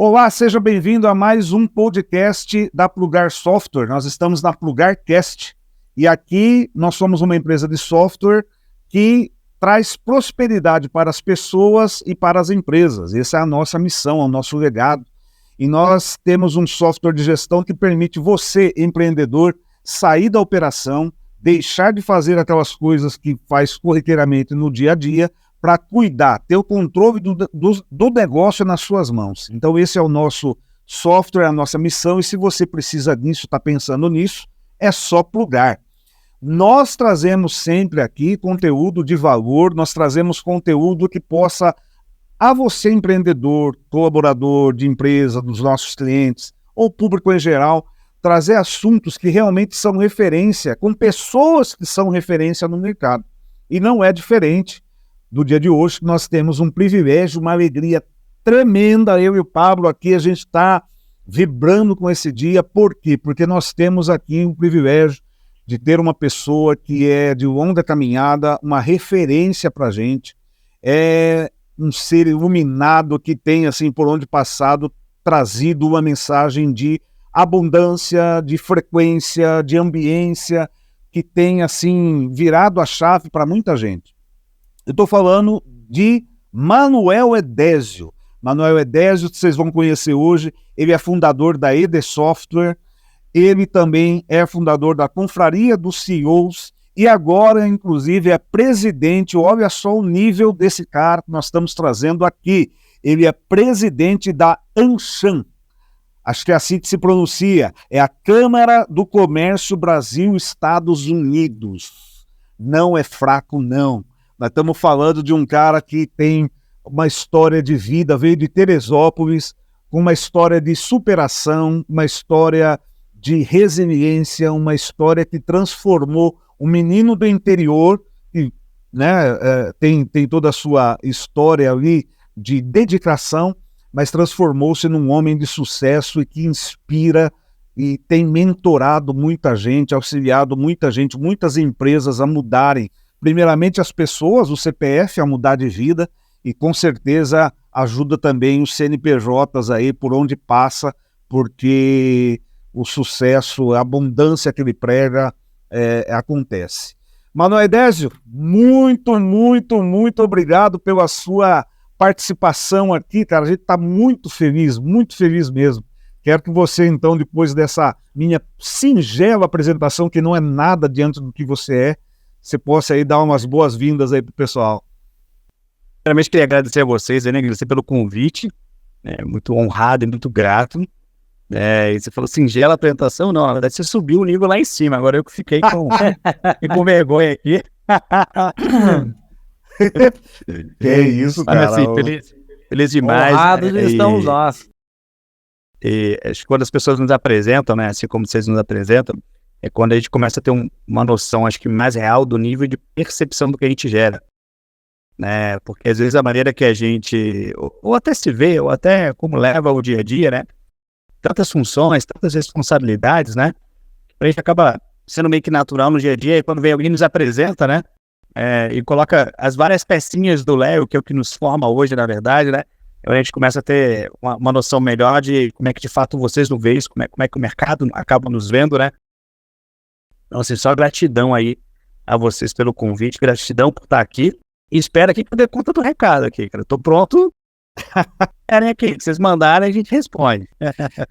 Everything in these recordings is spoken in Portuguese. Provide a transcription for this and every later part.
Olá, seja bem-vindo a mais um podcast da Plugar Software. Nós estamos na PlugarCast e aqui nós somos uma empresa de software que traz prosperidade para as pessoas e para as empresas. Essa é a nossa missão, é o nosso legado. E nós temos um software de gestão que permite você, empreendedor, sair da operação, deixar de fazer aquelas coisas que faz corriqueiramente no dia a dia, para cuidar, ter o controle do negócio nas suas mãos. Então esse é o nosso software, a nossa missão, e se você precisa disso, está pensando nisso, é só plugar. Nós trazemos sempre aqui conteúdo de valor, nós trazemos conteúdo que possa, a você empreendedor, colaborador de empresa, dos nossos clientes, ou público em geral, trazer assuntos que realmente são referência, com pessoas que são referência no mercado. E não é diferente do dia de hoje. Nós temos um privilégio, uma alegria tremenda, eu e o Pablo aqui, a gente está vibrando com esse dia. Por quê? Porque nós temos aqui um privilégio de ter uma pessoa que é de longa caminhada, uma referência para a gente, é um ser iluminado que tem, assim, por onde passado, trazido uma mensagem de abundância, de frequência, de ambiência, que tem, assim, virado a chave para muita gente. Eu estou falando de Manuel Edésio. Manuel Edésio, vocês vão conhecer hoje, ele é fundador da ED Software, ele também é fundador da Confraria dos CEOs e agora, inclusive, é presidente. Olha só o nível desse cara que nós estamos trazendo aqui. Ele é presidente da ANCHAM. Acho que é assim que se pronuncia. É a Câmara do Comércio Brasil-Estados Unidos. Não é fraco, não. Nós estamos falando de um cara que tem uma história de vida, veio de Teresópolis, com uma história de superação, uma história de resiliência, uma história que transformou um menino do interior, que, né, tem toda a sua história ali de dedicação, mas transformou-se num homem de sucesso e que inspira e tem mentorado muita gente, auxiliado muita gente, muitas empresas a mudarem primeiramente as pessoas, o CPF, a mudar de vida, e com certeza ajuda também os CNPJs aí por onde passa, porque o sucesso, a abundância que ele prega acontece. Manuel Edésio, muito obrigado pela sua participação aqui, cara. A gente está muito feliz mesmo. Quero que você, então, depois dessa minha singela apresentação, que não é nada diante do que você possa aí dar umas boas-vindas aí pro pessoal. Primeiramente, queria agradecer a vocês, né? Agradecer pelo convite, muito honrado e muito grato. E você falou singela apresentação, não, na verdade você subiu o nível lá em cima, agora eu que fiquei com vergonha aqui. Que é isso, cara. Mas, assim, feliz demais. Honrados estamos nós. E acho que quando as pessoas nos apresentam, né, assim como vocês nos apresentam, é quando a gente começa a ter uma noção, acho que mais real do nível de percepção do que a gente gera, né? Porque às vezes a maneira que a gente, ou até se vê, ou até como leva o dia a dia, né? Tantas funções, tantas responsabilidades, né? A gente acaba sendo meio que natural no dia a dia, e quando vem alguém nos apresenta, né? E coloca as várias pecinhas do Lego, que é o que nos forma hoje, na verdade, né? A gente começa a ter uma noção melhor de como é que de fato vocês nos veem, como é que o mercado acaba nos vendo, né? Então, assim, só gratidão aí a vocês pelo convite, gratidão por estar aqui, e espero aqui poder contar do recado aqui, cara. Tô pronto. Aqui, se vocês mandarem, a gente responde.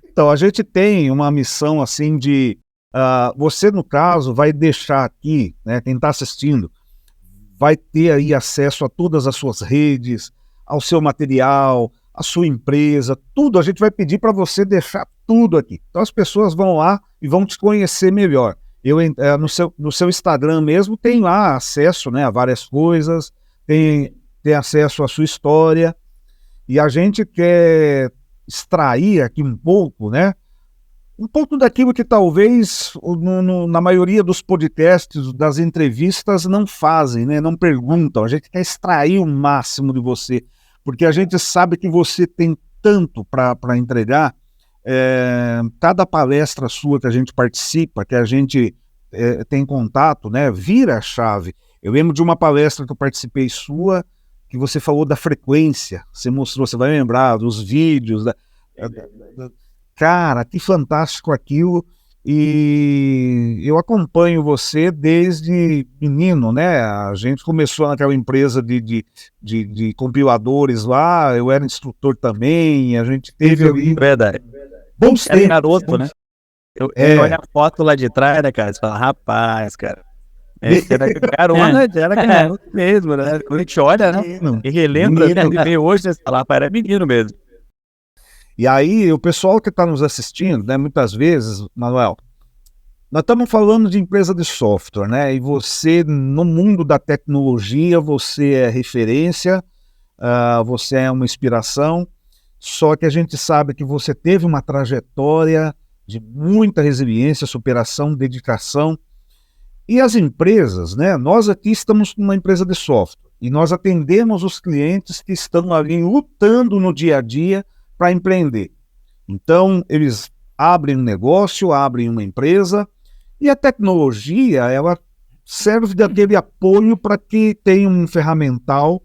Então, a gente tem uma missão, assim, de... você, no caso, vai deixar aqui, né, quem está assistindo, vai ter aí acesso a todas as suas redes, ao seu material, a sua empresa, tudo. A gente vai pedir para você deixar tudo aqui. Então, as pessoas vão lá e vão te conhecer melhor. No seu Instagram mesmo tem lá acesso, né, a várias coisas, tem acesso à sua história, e a gente quer extrair aqui um pouco, né, um pouco daquilo que talvez na maioria dos podcasts, das entrevistas, não fazem, né, não perguntam. A gente quer extrair o máximo de você, porque a gente sabe que você tem tanto para entregar. Cada palestra sua que a gente participa, que a gente tem contato, né, vira a chave. Eu lembro de uma palestra que eu participei sua, que você falou da frequência, você mostrou, você vai lembrar dos vídeos, Cara, que fantástico aquilo. E eu acompanho você desde menino, né? A gente começou naquela empresa de compiladores lá, eu era instrutor também, a gente teve ali Verdade. bons Era tempos. garoto, né? Eu olho a foto lá de trás, né, cara? Você fala, rapaz, cara. Era garoto, era garoto mesmo, né? Quando a gente olha, né? Menino, E relembra, né? Ele vê hoje, você fala, rapaz, era menino mesmo. E aí, o pessoal que está nos assistindo, né, muitas vezes, Manuel, nós estamos falando de empresa de software, né? E você, no mundo da tecnologia, você é referência, você é uma inspiração, só que a gente sabe que você teve uma trajetória de muita resiliência, superação, dedicação. E as empresas, né? Nós aqui estamos numa empresa de software e nós atendemos os clientes que estão ali lutando no dia a dia para empreender. Então, eles abrem um negócio, abrem uma empresa e a tecnologia, ela serve daquele apoio para que tenha um ferramental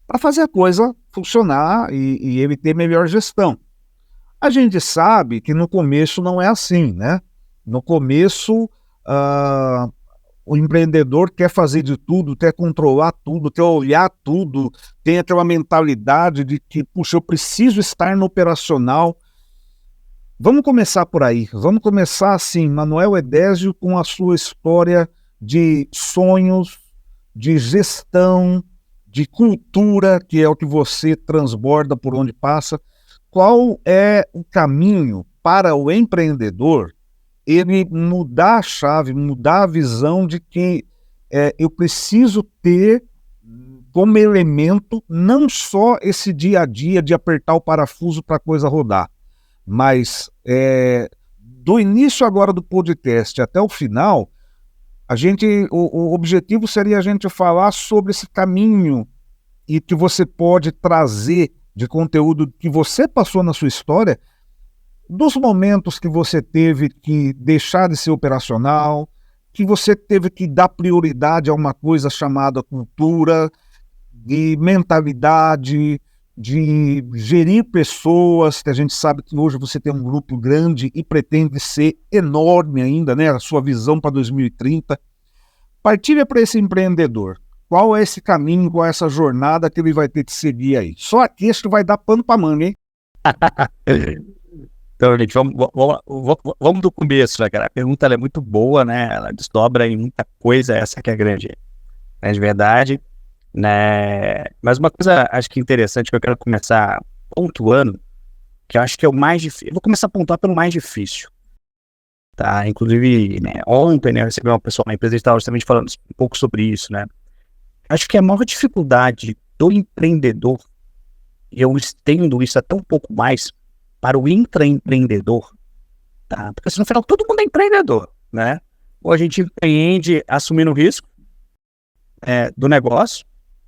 para fazer a coisa funcionar e ele ter melhor gestão. A gente sabe que no começo não é assim, né? No começo, ah, o empreendedor quer fazer de tudo, quer controlar tudo, quer olhar tudo, tem aquela mentalidade de que, puxa, eu preciso estar no operacional. Vamos começar por aí. Vamos começar assim, Manuel Edésio, com a sua história de sonhos, de gestão, de cultura, que é o que você transborda por onde passa. Qual é o caminho para o empreendedor ele mudar a chave, mudar a visão de que eu preciso ter como elemento não só esse dia a dia de apertar o parafuso para a coisa rodar, mas do início agora do podcast até o final, o objetivo seria a gente falar sobre esse caminho e que você pode trazer de conteúdo que você passou na sua história, dos momentos que você teve que deixar de ser operacional, que você teve que dar prioridade a uma coisa chamada cultura, de mentalidade, de gerir pessoas, que a gente sabe que hoje você tem um grupo grande e pretende ser enorme ainda, né? A sua visão para 2030. Partilha para esse empreendedor. Qual é esse caminho, qual é essa jornada que ele vai ter que seguir aí? Só aqui acho que vai dar pano para manga, hein? Então, gente, vamos do começo, né, cara? A pergunta ela é muito boa, né? Ela desdobra em muita coisa, essa que é a grande verdade, né? Mas uma coisa, acho que interessante, que eu quero começar pontuando, que eu acho que é o mais difícil. Eu vou começar a pontuar pelo mais difícil, tá? Inclusive, né, ontem, né, eu recebi uma pessoa na empresa e estava justamente falando um pouco sobre isso, né? Acho que a maior dificuldade do empreendedor, e eu estendo isso até um pouco mais para o intraempreendedor, tá? Porque assim, no final todo mundo é empreendedor, né? Ou a gente empreende assumindo o risco do negócio,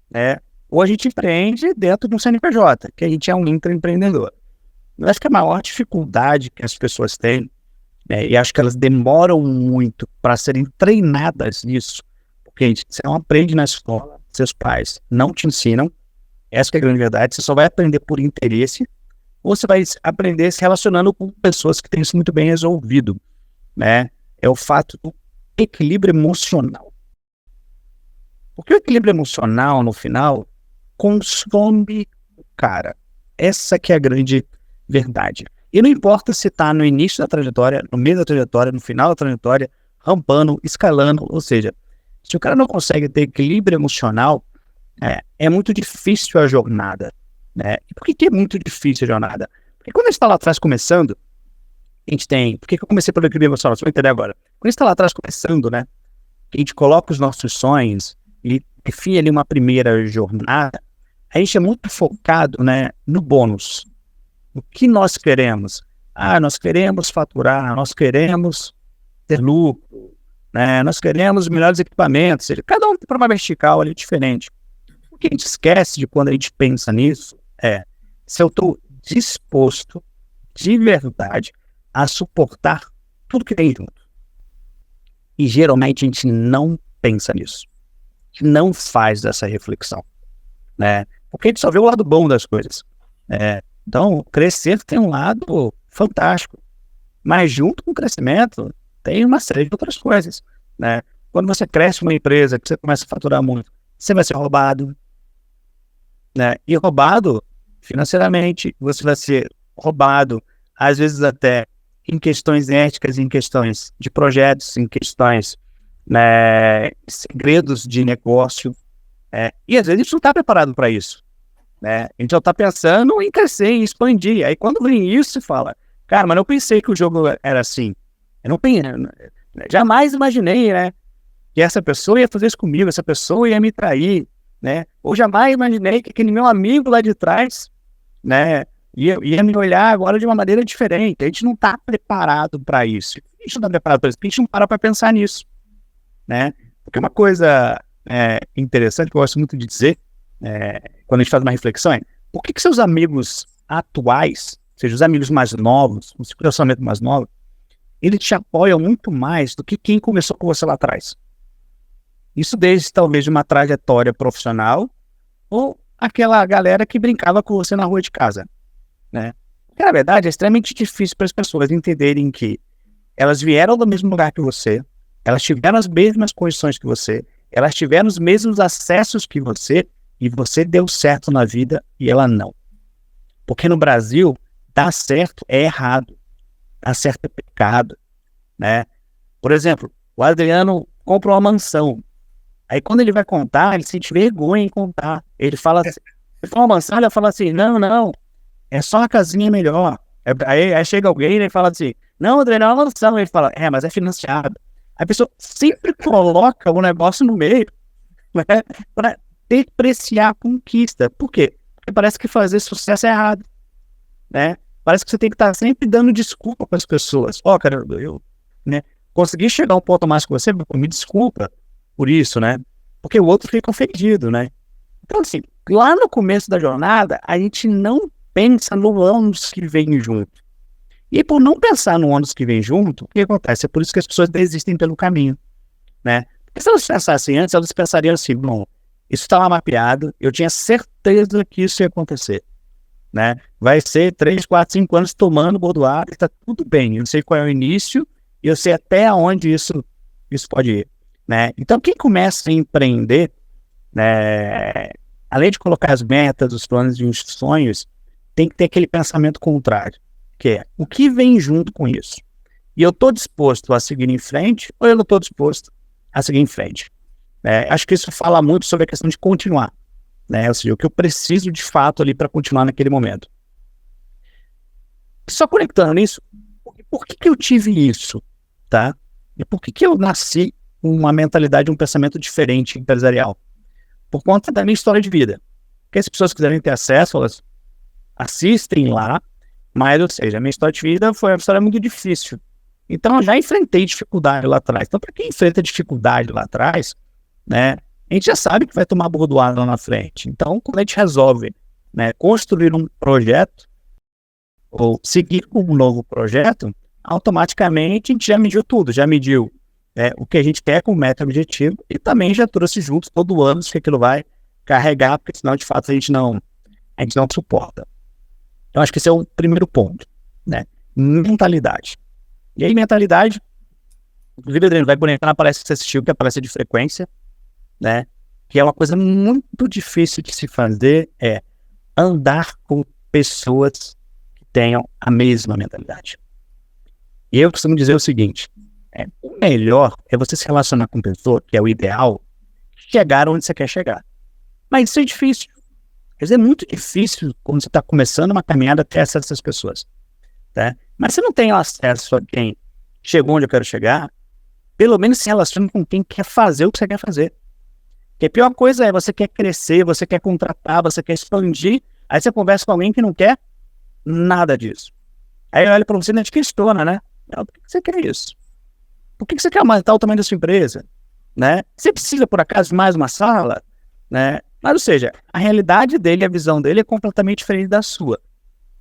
né? Ou a gente empreende dentro de um CNPJ, que a gente é um intraempreendedor. Eu acho que a maior dificuldade que as pessoas têm, né, e acho que elas demoram muito para serem treinadas nisso, porque você não aprende na escola, seus pais não te ensinam, essa que é a grande verdade, você só vai aprender por interesse, ou você vai aprender se relacionando com pessoas que têm isso muito bem resolvido, né? É o fato do equilíbrio emocional. Porque o equilíbrio emocional, no final, consome o cara. Essa que é a grande verdade. E não importa se está no início da trajetória, no meio da trajetória, no final da trajetória, rampando, escalando, ou seja, se o cara não consegue ter equilíbrio emocional, é muito difícil a jornada, né? E por que é muito difícil a jornada? Porque quando a gente está lá atrás começando, a gente tem... Por que eu comecei pelo equilíbrio emocional? Você vai entender agora. Quando a gente está lá atrás começando, né? A gente coloca os nossos sonhos e define ali uma primeira jornada, a gente é muito focado, né, no bônus. O que nós queremos? Nós queremos faturar, nós queremos ter lucro, né? Nós queremos melhores equipamentos. Cada um tem para uma vertical ali diferente. O que a gente esquece de quando a gente pensa nisso se eu estou disposto de verdade a suportar tudo que vem junto. E geralmente a gente não pensa nisso. A gente não faz essa reflexão, né? Porque a gente só vê o lado bom das coisas. Então, crescer tem um lado fantástico, mas junto com o crescimento tem uma série de outras coisas, né? Quando você cresce uma empresa, que você começa a faturar muito, você vai ser roubado, né? E roubado financeiramente, você vai ser roubado, às vezes até em questões éticas, em questões de projetos, em questões, né, segredos de negócio, e às vezes a gente não está preparado para isso, né? A gente já está pensando em crescer, em expandir. Aí quando vem isso, você fala, cara, mas eu pensei que o jogo era assim. Eu não pensei, jamais imaginei, né, que essa pessoa ia fazer isso comigo, essa pessoa ia me trair, né? Ou jamais imaginei que aquele meu amigo lá de trás, né, ia me olhar agora de uma maneira diferente. A gente não está preparado para isso. A gente não está preparado para isso, porque a gente não para pensar nisso, né? Porque uma coisa interessante que eu gosto muito de dizer, quando a gente faz uma reflexão, por que seus amigos atuais, ou seja, os amigos mais novos, os relacionamentos mais novos, eles te apoiam muito mais do que quem começou com você lá atrás? Isso desde talvez de uma trajetória profissional ou aquela galera que brincava com você na rua de casa, né? Porque, na verdade, é extremamente difícil para as pessoas entenderem que elas vieram do mesmo lugar que você, elas tiveram as mesmas condições que você, elas tiveram os mesmos acessos que você, e você deu certo na vida e ela não. Porque no Brasil, dar certo é errado, dar certo é pecado, né? Por exemplo, o Adriano compra uma mansão. Aí quando ele vai contar, ele sente vergonha em contar. Ele fala assim, ele fala uma mansão, ele fala assim, não, é só a casinha melhor. Aí chega alguém e fala assim, não, Adriano, é uma mansão. Ele fala, mas é financiado. A pessoa sempre coloca o negócio no meio, né, para depreciar a conquista. Por quê? Porque parece que fazer sucesso é errado, né? Parece que você tem que estar sempre dando desculpa para as pessoas. Cara, eu, né, consegui chegar a um ponto mais que você, me desculpa por isso, né? Porque o outro fica ofendido, né? Então, assim, lá no começo da jornada, a gente não pensa no ônus que vem junto. E por não pensar no ônus que vem junto, o que acontece? É por isso que as pessoas desistem pelo caminho, né? Porque se elas pensassem antes, elas pensariam assim, bom, isso estava mapeado, eu tinha certeza que isso ia acontecer, né? Vai ser 3, 4, 5 anos tomando bordoada, está tudo bem, eu sei qual é o início e eu sei até onde isso pode ir, né? Então, quem começa a empreender, né, além de colocar as metas, os planos e os sonhos, tem que ter aquele pensamento contrário, que é, o que vem junto com isso? E eu estou disposto a seguir em frente ou eu não estou disposto a seguir em frente? Acho que isso fala muito sobre a questão de continuar, né? Ou seja, o que eu preciso de fato ali para continuar naquele momento. Só conectando nisso, por que eu tive isso, tá? E por que eu nasci com uma mentalidade, um pensamento diferente empresarial? Por conta da minha história de vida. Porque as pessoas quiserem ter acesso, elas assistem lá, mas, ou seja, a minha história de vida foi uma história muito difícil. Então, eu já enfrentei dificuldade lá atrás. Então, para quem enfrenta dificuldade lá atrás, né, a gente já sabe que vai tomar bordoada lá na frente. Então, quando a gente resolve, né, construir um projeto ou seguir com um novo projeto, automaticamente a gente já mediu tudo, já mediu o que a gente quer com o meta objetivo e também já trouxe junto todo ano que aquilo vai carregar, porque senão, de fato, a gente não suporta. Então, acho que esse é o primeiro ponto, né? Mentalidade. E aí, mentalidade, inclusive, Adriano, vai conectar na palestra que você assistiu, que é a palestra de frequência, né? Que é uma coisa muito difícil de se fazer, é andar com pessoas que tenham a mesma mentalidade. E eu costumo dizer o seguinte, o melhor é você se relacionar com pessoa, que é o ideal, chegar onde você quer chegar. Mas isso é difícil. Quer dizer, é muito difícil quando você está começando uma caminhada ter acesso a essas pessoas, tá? Mas se não tem acesso a quem chegou onde eu quero chegar, pelo menos se relacione com quem quer fazer o que você quer fazer. Porque a pior coisa é você quer crescer, você quer contratar, você quer expandir, aí você conversa com alguém que não quer nada disso. Aí olha para você e te questiona, né? Por que você quer isso? Por que você quer aumentar o tamanho da sua empresa? Né? Você precisa, por acaso, de mais uma sala? Né? Mas, ou seja, a realidade dele, a visão dele é completamente diferente da sua.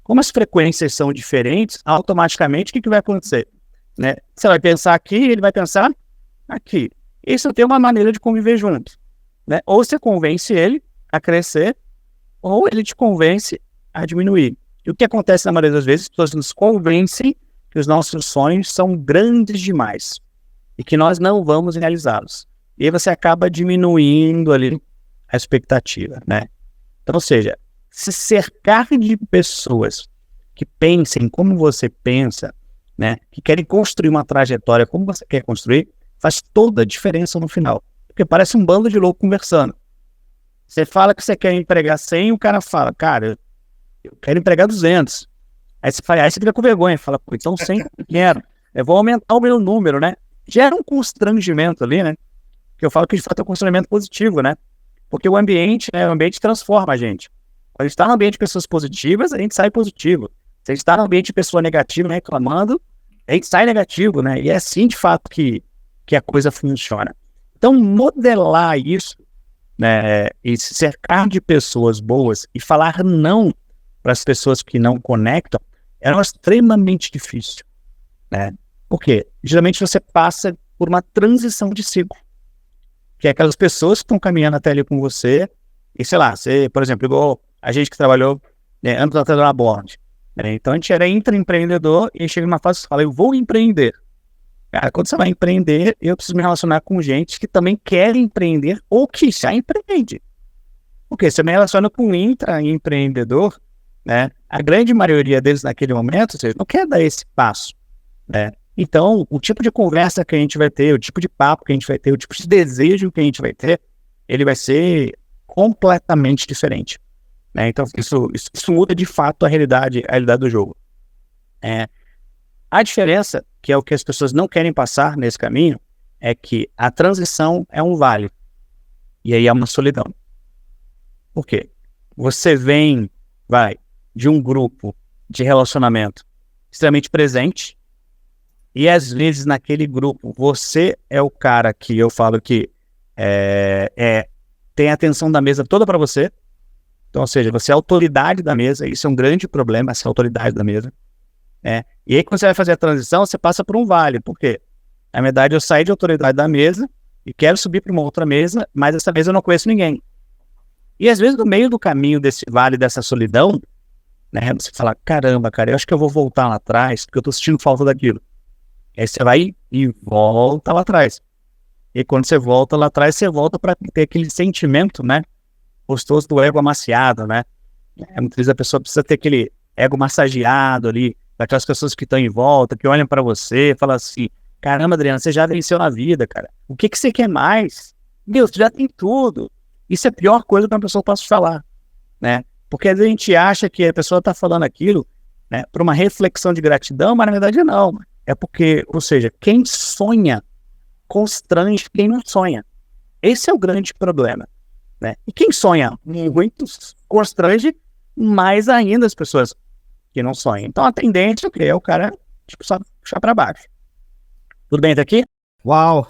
Como as frequências são diferentes, automaticamente, o que vai acontecer? Né? Você vai pensar aqui, ele vai pensar aqui. Isso tem uma maneira de conviver junto. Né? Ou você convence ele a crescer, ou ele te convence a diminuir. E o que acontece na maioria das vezes, as pessoas nos convencem que os nossos sonhos são grandes demais e que nós não vamos realizá-los. E aí você acaba diminuindo ali a expectativa, né? Então, ou seja, se cercar de pessoas que pensem como você pensa, né? Que querem construir uma trajetória como você quer construir, faz toda a diferença no final. Porque parece um bando de louco conversando. Você fala que você quer empregar 100 e o cara fala, cara, eu quero empregar 200. Aí você fica com vergonha, fala, pô, então 100 eu quero. Eu vou aumentar o meu número, né? Gera um constrangimento ali, né? Que eu falo que de fato é um constrangimento positivo, né? Porque o ambiente, né? O ambiente transforma a gente. Quando a gente está no ambiente de pessoas positivas, a gente sai positivo. Se a gente está no ambiente de pessoa negativa, né, reclamando, a gente sai negativo, né? E é assim, de fato, que a coisa funciona. Então, modelar isso, né, e se cercar de pessoas boas e falar não para as pessoas que não conectam é extremamente difícil, né? Por quê? Geralmente você passa por uma transição de ciclo, que é aquelas pessoas que estão caminhando até ali com você e, sei lá, você, por exemplo, igual a gente que trabalhou, né, anos atrás na Bond, né? Então a gente era intraempreendedor e chega numa fase que você fala, eu vou empreender. Cara, quando você vai empreender, eu preciso me relacionar com gente que também quer empreender ou que já empreende. Porque você me relaciona com um intraempreendedor, né? A grande maioria deles naquele momento, ou seja, não quer dar esse passo, né? Então, o tipo de conversa que a gente vai ter, o tipo de papo que a gente vai ter, o tipo de desejo que a gente vai ter, ele vai ser completamente diferente, né? Então, isso muda de fato a realidade do jogo. A diferença, que é o que as pessoas não querem passar nesse caminho, é que a transição é um vale. E aí é uma solidão. Por quê? Você vai de um grupo de relacionamento extremamente presente, e às vezes naquele grupo você é o cara que eu falo que tem a atenção da mesa toda para você. Então, ou seja, você é a autoridade da mesa, isso é um grande problema, essa autoridade da mesa. E aí quando você vai fazer a transição, você passa por um vale. Por quê? Na verdade, eu saí de autoridade da mesa e quero subir para uma outra mesa, mas essa mesa eu não conheço ninguém. E às vezes no meio do caminho desse vale, dessa solidão, né, você fala, caramba, cara, eu acho que eu vou voltar lá atrás, porque eu tô sentindo falta daquilo. E aí você vai e volta lá atrás. E quando você volta lá atrás, você volta para ter aquele sentimento, né, gostoso do ego amaciado, né? Muitas vezes a pessoa precisa ter aquele ego massageado ali, daquelas pessoas que estão em volta, que olham para você e falam assim, caramba, Adriano, você já venceu na vida, cara. O que você quer mais? Deus, você já tem tudo. Isso é a pior coisa que uma pessoa possa falar, né? Porque a gente acha que a pessoa está falando aquilo, né, por uma reflexão de gratidão, mas na verdade não. É porque, ou seja, quem sonha constrange quem não sonha. Esse é o grande problema, né? E quem sonha muito constrange mais ainda as pessoas que não sonham. Então a tendência é o cara, tipo, só puxar para baixo. Tudo bem até aqui? Uau!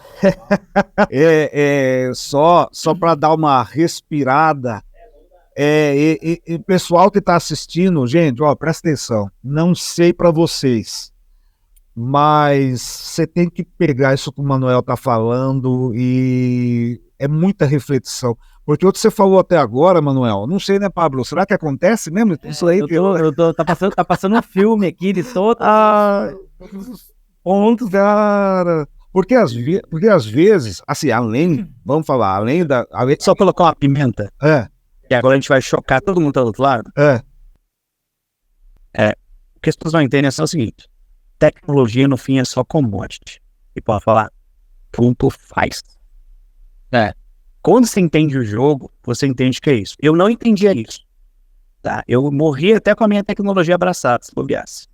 Só para dar uma respirada. E pessoal que está assistindo, gente, ó, presta atenção. Não sei para vocês, mas você tem que pegar isso que o Manuel está falando e é muita reflexão. Porque o que você falou até agora, Manuel, não sei, né, Pablo? Será que acontece mesmo isso aí? Tá passando um filme aqui de todos os pontos, cara. Porque às vezes, assim, vamos falar, além da... Só colocar uma pimenta. E agora a gente vai chocar todo mundo do outro lado. O que as pessoas não entendem é só o seguinte: tecnologia no fim é só commodity. E pode falar, ponto faz. Quando você entende o jogo, você entende que é isso. Eu não entendia isso. Tá? Eu morri até com a minha tecnologia abraçada, se bobeasse.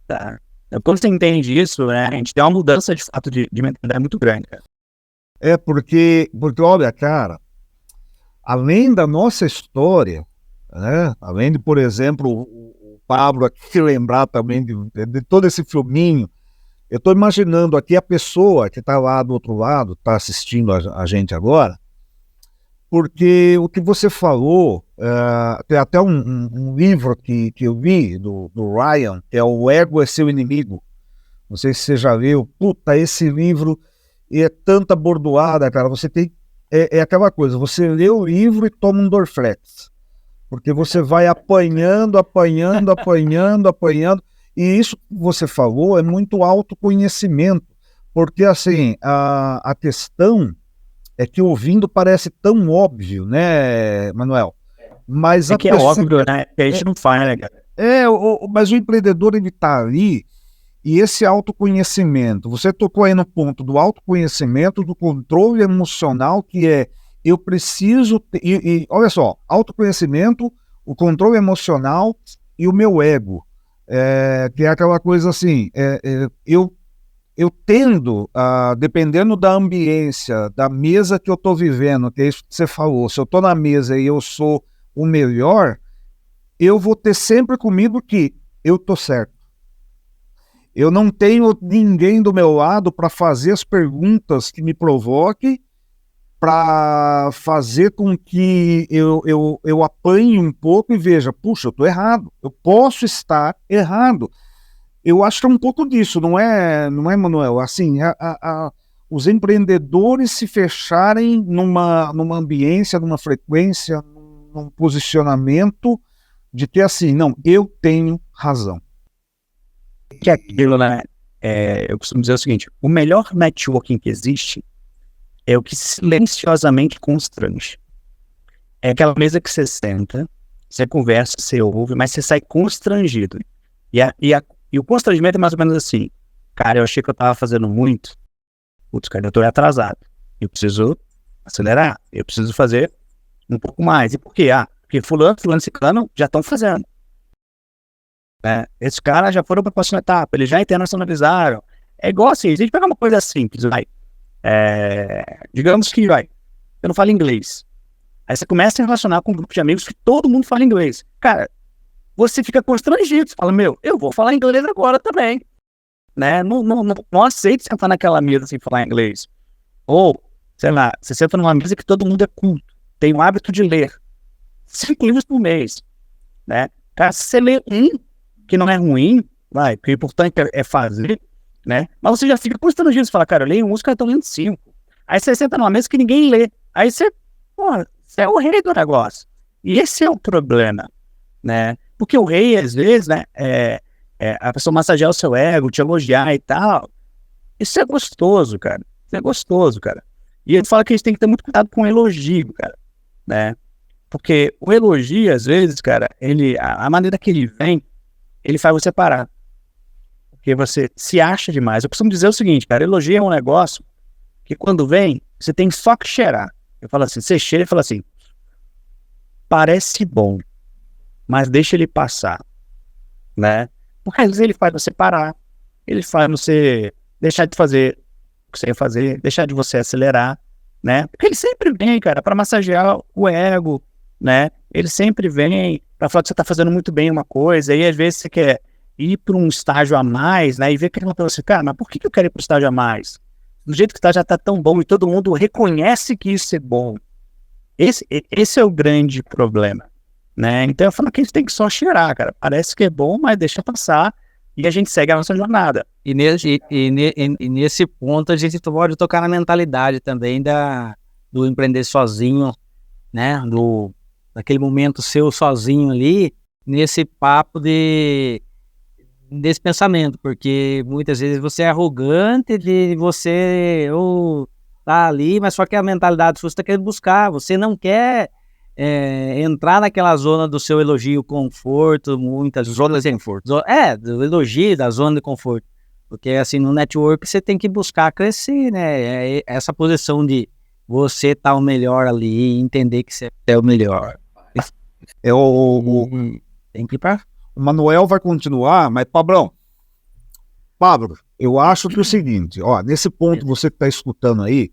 Tá? Quando você entende isso, né, a gente tem uma mudança de fato de mentalidade muito grande, cara. Porque olha, cara, além da nossa história, né, além de, por exemplo, o Pablo aqui lembrar também de todo esse filminho, eu estou imaginando aqui a pessoa que está lá do outro lado, está assistindo a gente agora, porque o que você falou, tem até um livro que eu vi do Ryan, que é O Ego é Seu Inimigo. Não sei se você já viu. Puta, esse livro é tanta bordoada, cara. Você tem... É aquela coisa, você lê o livro e toma um Dorflex. Porque você vai apanhando, apanhando, apanhando, apanhando. E isso que você falou é muito autoconhecimento. Porque, assim, a questão é que ouvindo parece tão óbvio, né, Manuel? Mas É a que é pessoa... óbvio, né? Que a gente não faz, né, cara? Mas o empreendedor, ele está ali, e esse autoconhecimento, você tocou aí no ponto do autoconhecimento, do controle emocional, que é, eu preciso, olha só, autoconhecimento, o controle emocional e o meu ego, que é aquela coisa assim, eu tendo, dependendo da ambiência, da mesa que eu estou vivendo, que é isso que você falou, se eu estou na mesa e eu sou o melhor, eu vou ter sempre comigo que eu estou certo. Eu não tenho ninguém do meu lado para fazer as perguntas que me provoquem, para fazer com que eu apanhe um pouco e veja, puxa, eu estou errado, eu posso estar errado. Eu acho que é um pouco disso, não é, Manuel? Assim, os empreendedores se fecharem numa ambiência, numa frequência, num posicionamento de ter assim, não, eu tenho razão. Que é aquilo, né? Eu costumo dizer o seguinte: o melhor networking que existe é o que silenciosamente constrange. É aquela mesa que você senta, você conversa, você ouve, mas você sai constrangido. E o constrangimento é mais ou menos assim: cara, eu achei que eu tava fazendo muito, putz, cara, eu tô atrasado, eu preciso acelerar, eu preciso fazer um pouco mais. E por quê? Porque fulano, ciclano já estão fazendo. Esses caras já foram para a próxima etapa, eles já internacionalizaram. É igual assim, a gente pega uma coisa simples, vai. Digamos que, eu não falo inglês. Aí você começa a relacionar com um grupo de amigos que todo mundo fala inglês. Cara, você fica constrangido, você fala, eu vou falar inglês agora também. Né? Não aceito sentar naquela mesa sem falar inglês. Ou, sei lá, você senta numa mesa que todo mundo é culto, tem o hábito de ler 5 livros por mês. Né? Cara, se você lê que não é ruim, porque o importante é fazer, né? Mas você já fica constrangido, você fala, cara, eu leio os caras estão lendo 5. Aí você senta numa mesa que ninguém lê. Aí você é o rei do negócio. E esse é o problema, né? Porque o rei, às vezes, né, a pessoa massagear o seu ego, te elogiar e tal. Isso é gostoso, cara. Isso é gostoso, cara. E ele fala que a gente tem que ter muito cuidado com o elogio, cara, né? Porque o elogio, às vezes, cara, a maneira que ele vem, ele faz você parar. Porque você se acha demais. Eu costumo dizer o seguinte, cara, elogio é um negócio que quando vem, você tem só que cheirar. Eu falo assim, você cheira e fala assim, parece bom, mas deixa ele passar, né? Porque às vezes ele faz você parar, ele faz você deixar de fazer o que você ia fazer, deixar de você acelerar, né? Porque ele sempre vem, cara, para massagear o ego, né? Ele sempre vem para falar que você tá fazendo muito bem uma coisa, e às vezes você quer ir para um estágio a mais, né? E ver que ele fala assim, cara, mas por que eu quero ir para o estágio a mais? Do jeito que tá, já tá tão bom e todo mundo reconhece que isso é bom. Esse é o grande problema, né? Então eu falo que a gente tem que só cheirar, cara. Parece que é bom, mas deixa passar e a gente segue a nossa jornada. E nesse ponto a gente pode tocar na mentalidade também do empreender sozinho, né? Daquele momento seu sozinho ali, nesse papo desse pensamento, porque muitas vezes você é arrogante de você tá ali, mas só que a mentalidade sua você está querendo buscar, você não quer entrar naquela zona do seu elogio, conforto, muitas zonas de conforto. Do elogio, da zona de conforto, porque assim, no network você tem que buscar crescer, né? Essa posição de você tá o melhor ali, entender que você é o melhor. Tem que ir para... O Manuel vai continuar, mas Pablo, eu acho que é o seguinte, nesse ponto você que está escutando aí,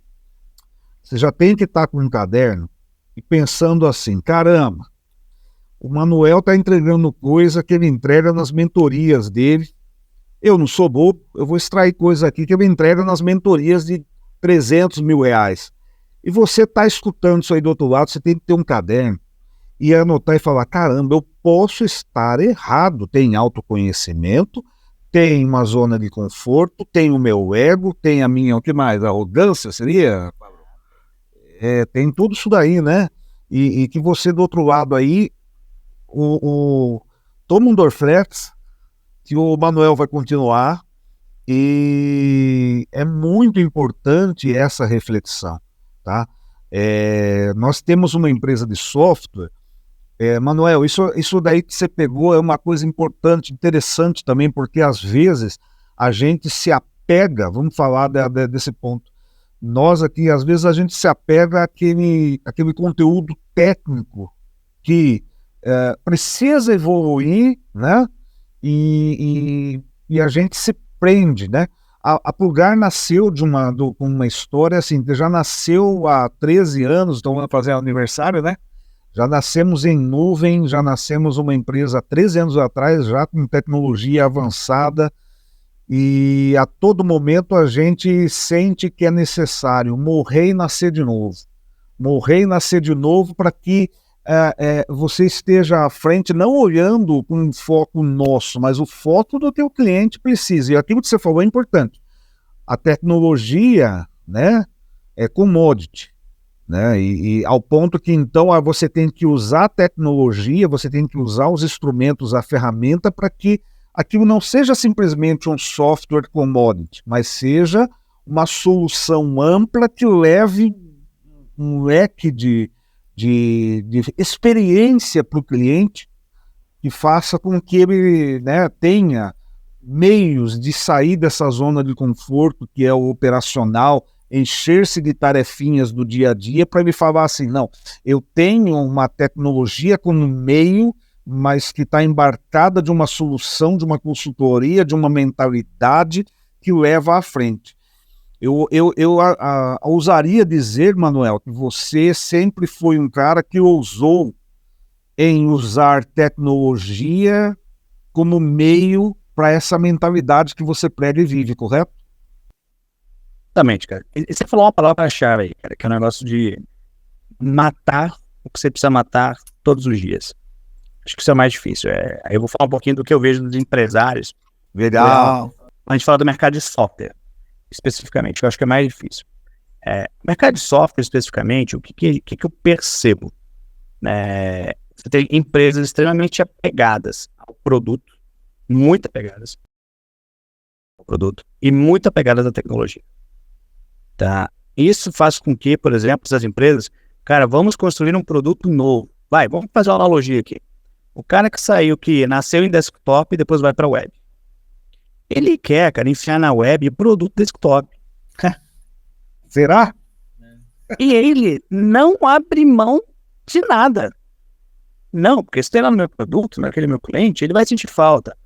você já tem que estar com um caderno e pensando assim, caramba, o Manuel está entregando coisa que ele entrega nas mentorias dele, eu não sou bobo, eu vou extrair coisa aqui que ele entrega nas mentorias de 300 mil reais. E você está escutando isso aí do outro lado, você tem que ter um caderno e anotar e falar, caramba, eu posso estar errado, tem autoconhecimento, tem uma zona de conforto, tem o meu ego, tem a minha, o que mais, arrogância seria? Tem tudo isso daí, né? E que você do outro lado aí Toma um Dorflex, que o Manuel vai continuar, e é muito importante essa reflexão, tá? Nós temos uma empresa de software. Manuel, isso daí que você pegou é uma coisa importante, interessante também, porque às vezes a gente se apega, vamos falar desse ponto, nós aqui, às vezes a gente se apega àquele conteúdo técnico que precisa evoluir, né? E a gente se prende, né? A Plugar nasceu com uma história assim, já nasceu há 13 anos, então vamos fazer aniversário, né? Já nascemos em nuvem, já nascemos uma empresa há 13 anos atrás, já com tecnologia avançada, e a todo momento a gente sente que é necessário morrer e nascer de novo. Morrer e nascer de novo para que você esteja à frente, não olhando com um foco nosso, mas o foco do que o cliente precisa. E aquilo que você falou é importante. A tecnologia, né, é commodity. Né? E ao ponto que então você tem que usar a tecnologia, você tem que usar os instrumentos, a ferramenta para que aquilo não seja simplesmente um software commodity, mas seja uma solução ampla que leve um leque de experiência para o cliente, que faça com que ele, né, tenha meios de sair dessa zona de conforto que é o operacional, encher-se de tarefinhas do dia a dia, para ele falar assim, não, eu tenho uma tecnologia como meio, mas que está embarcada de uma solução, de uma consultoria, de uma mentalidade que leva à frente. Eu ousaria dizer, Manuel, que você sempre foi um cara que ousou em usar tecnologia como meio para essa mentalidade que você prega e vive, correto? Exatamente, cara. E você falou uma palavra-chave aí, cara, que é o negócio de matar o que você precisa matar todos os dias. Acho que isso é o mais difícil. Aí eu vou falar um pouquinho do que eu vejo dos empresários. Legal. A gente fala do mercado de software, especificamente, eu acho que é mais difícil. Mercado de software, especificamente, o que eu percebo? Você tem empresas extremamente apegadas ao produto, muito apegadas ao produto, e muito apegadas à tecnologia. Tá? Isso faz com que, por exemplo, essas empresas, cara, vamos construir um produto novo. Vamos fazer uma analogia aqui. O cara que nasceu em desktop e depois vai para a web. Ele quer, cara, enfiar na web produto desktop. Será? E ele não abre mão de nada. Não, porque se tem lá no meu produto, naquele meu cliente, ele vai sentir falta.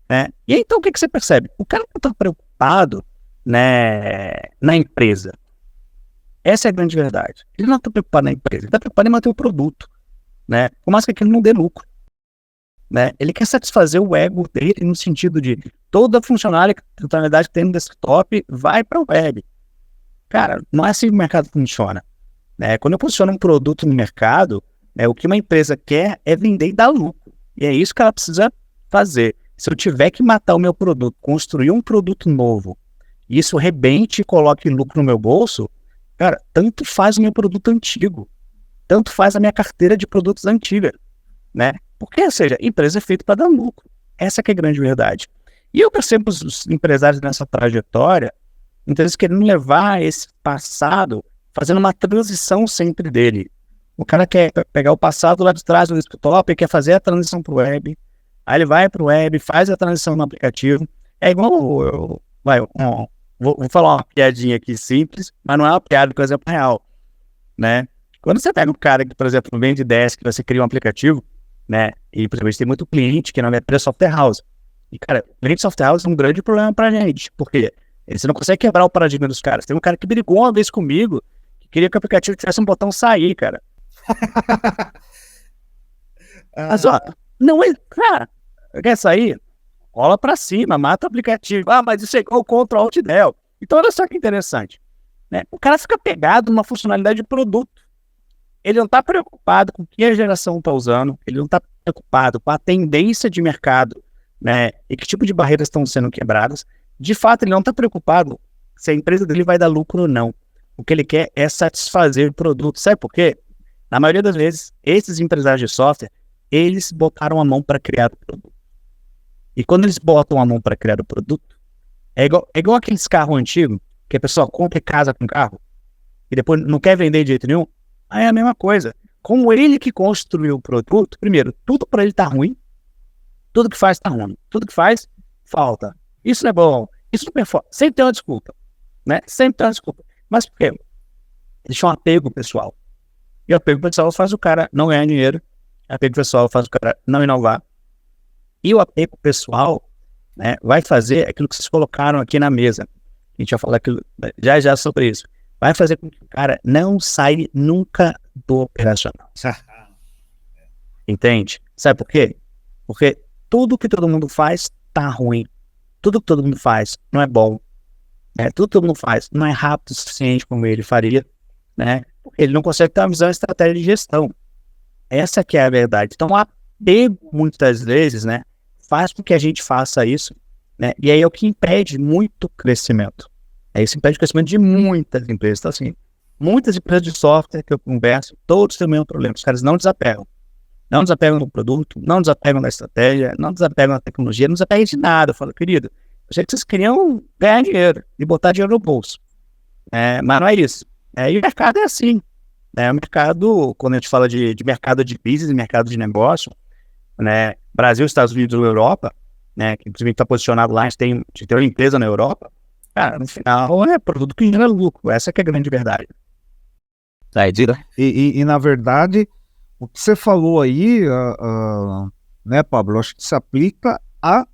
Né? E aí, então, o que você percebe? O cara não está preocupado, né, na empresa. Essa é a grande verdade. Ele não está preocupado na empresa, ele está preocupado em manter o produto. Né? Por mais que aquilo não dê lucro. Né? Ele quer satisfazer o ego dele no sentido de toda a funcionalidade que tem no desktop vai para a web. Cara, não é assim que o mercado funciona. Né? Quando eu posiciono um produto no mercado, o que uma empresa quer é vender e dar lucro. E é isso que ela precisa fazer. Se eu tiver que matar o meu produto, construir um produto novo, e isso rebente e coloque lucro no meu bolso, cara, tanto faz o meu produto antigo, tanto faz a minha carteira de produtos antiga, né? Porque, ou seja, a empresa é feita para dar lucro. Essa que é a grande verdade. E eu percebo os empresários nessa trajetória, empresas querendo levar esse passado, fazendo uma transição sempre dele. O cara quer pegar o passado lá de trás do desktop e quer fazer a transição para o web. Aí ele vai para o web, faz a transição no aplicativo. É igual... Vou falar uma piadinha aqui simples, mas não é uma piada, por exemplo, real. Né? Quando você pega um cara que, por exemplo, vende ideias que você cria um aplicativo, né? E, por exemplo, a gente tem muito cliente que não é software house. E, cara, cliente de software house é um grande problema pra gente. Por quê? Você não consegue quebrar o paradigma dos caras. Tem um cara que brigou uma vez comigo, que queria que o aplicativo tivesse um botão sair, cara. Mas, ó, não é... Cara, quer sair? Rola pra cima, mata o aplicativo. Mas isso é igual o Ctrl Alt Del. Então, olha só que interessante. Né? O cara fica pegado numa funcionalidade de produto. Ele não está preocupado com o que a geração está usando, ele não está preocupado com a tendência de mercado, né, e que tipo de barreiras estão sendo quebradas. De fato, ele não está preocupado se a empresa dele vai dar lucro ou não. O que ele quer é satisfazer o produto. Sabe por quê? Na maioria das vezes, esses empresários de software, eles botaram a mão para criar o produto. E quando eles botam a mão para criar o produto, é igual aqueles carros antigos, que a pessoa compra e casa com carro, e depois não quer vender de jeito nenhum. Aí é a mesma coisa. Como ele que construiu o produto, primeiro, tudo para ele tá ruim, tudo que faz tá ruim, tudo que faz, falta. Isso não é bom, isso não é forte. Sempre tem uma desculpa, né? Sempre tem uma desculpa. Mas por quê? Existe um apego pessoal. E o apego pessoal faz o cara não ganhar dinheiro, o apego pessoal faz o cara não inovar. E o apego pessoal, né, vai fazer aquilo que vocês colocaram aqui na mesa. A gente vai falar aquilo, já sobre isso. Vai fazer com que o cara não saia nunca do operacional. Entende? Sabe por quê? Porque tudo que todo mundo faz tá ruim. Tudo que todo mundo faz não é bom. Tudo que todo mundo faz não é rápido o suficiente como ele faria, né? Porque ele não consegue ter uma visão e estratégia de gestão. Essa que é a verdade. Então, o apego, muitas vezes, né, faz com que a gente faça isso, né? E aí é o que impede muito crescimento. Isso impede o crescimento de muitas empresas. Então, assim, muitas empresas de software que eu converso, todos têm o mesmo problema. Os caras não desapegam. Não desapegam do produto, não desapegam da estratégia, não desapegam da tecnologia, não desapegam de nada. Eu falo, querido, eu sei que vocês queriam ganhar dinheiro e botar dinheiro no bolso. Mas não é isso. E o mercado é assim. O mercado, quando a gente fala de mercado de business, mercado de negócio, né, Brasil, Estados Unidos ou Europa, né, que inclusive está posicionado lá, a gente tem uma empresa na Europa, cara, no final é produto que gera lucro. Essa que é a grande verdade. E na verdade, o que você falou aí, né, Pablo, acho que se aplica a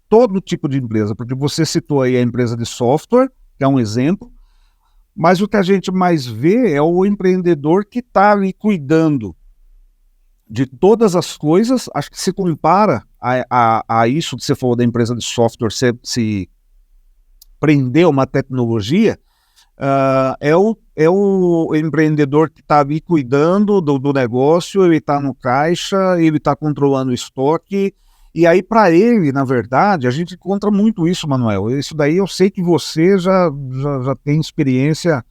todo tipo de empresa, porque você citou aí a empresa de software, que é um exemplo, mas o que a gente mais vê é o empreendedor que está ali cuidando de todas as coisas. Acho que se compara a isso que você falou da empresa de software, se prender uma tecnologia, é o empreendedor que está ali cuidando do negócio, ele está no caixa, ele está controlando o estoque, e aí para ele, na verdade, a gente encontra muito isso, Manuel. Isso daí eu sei que você já tem experiência.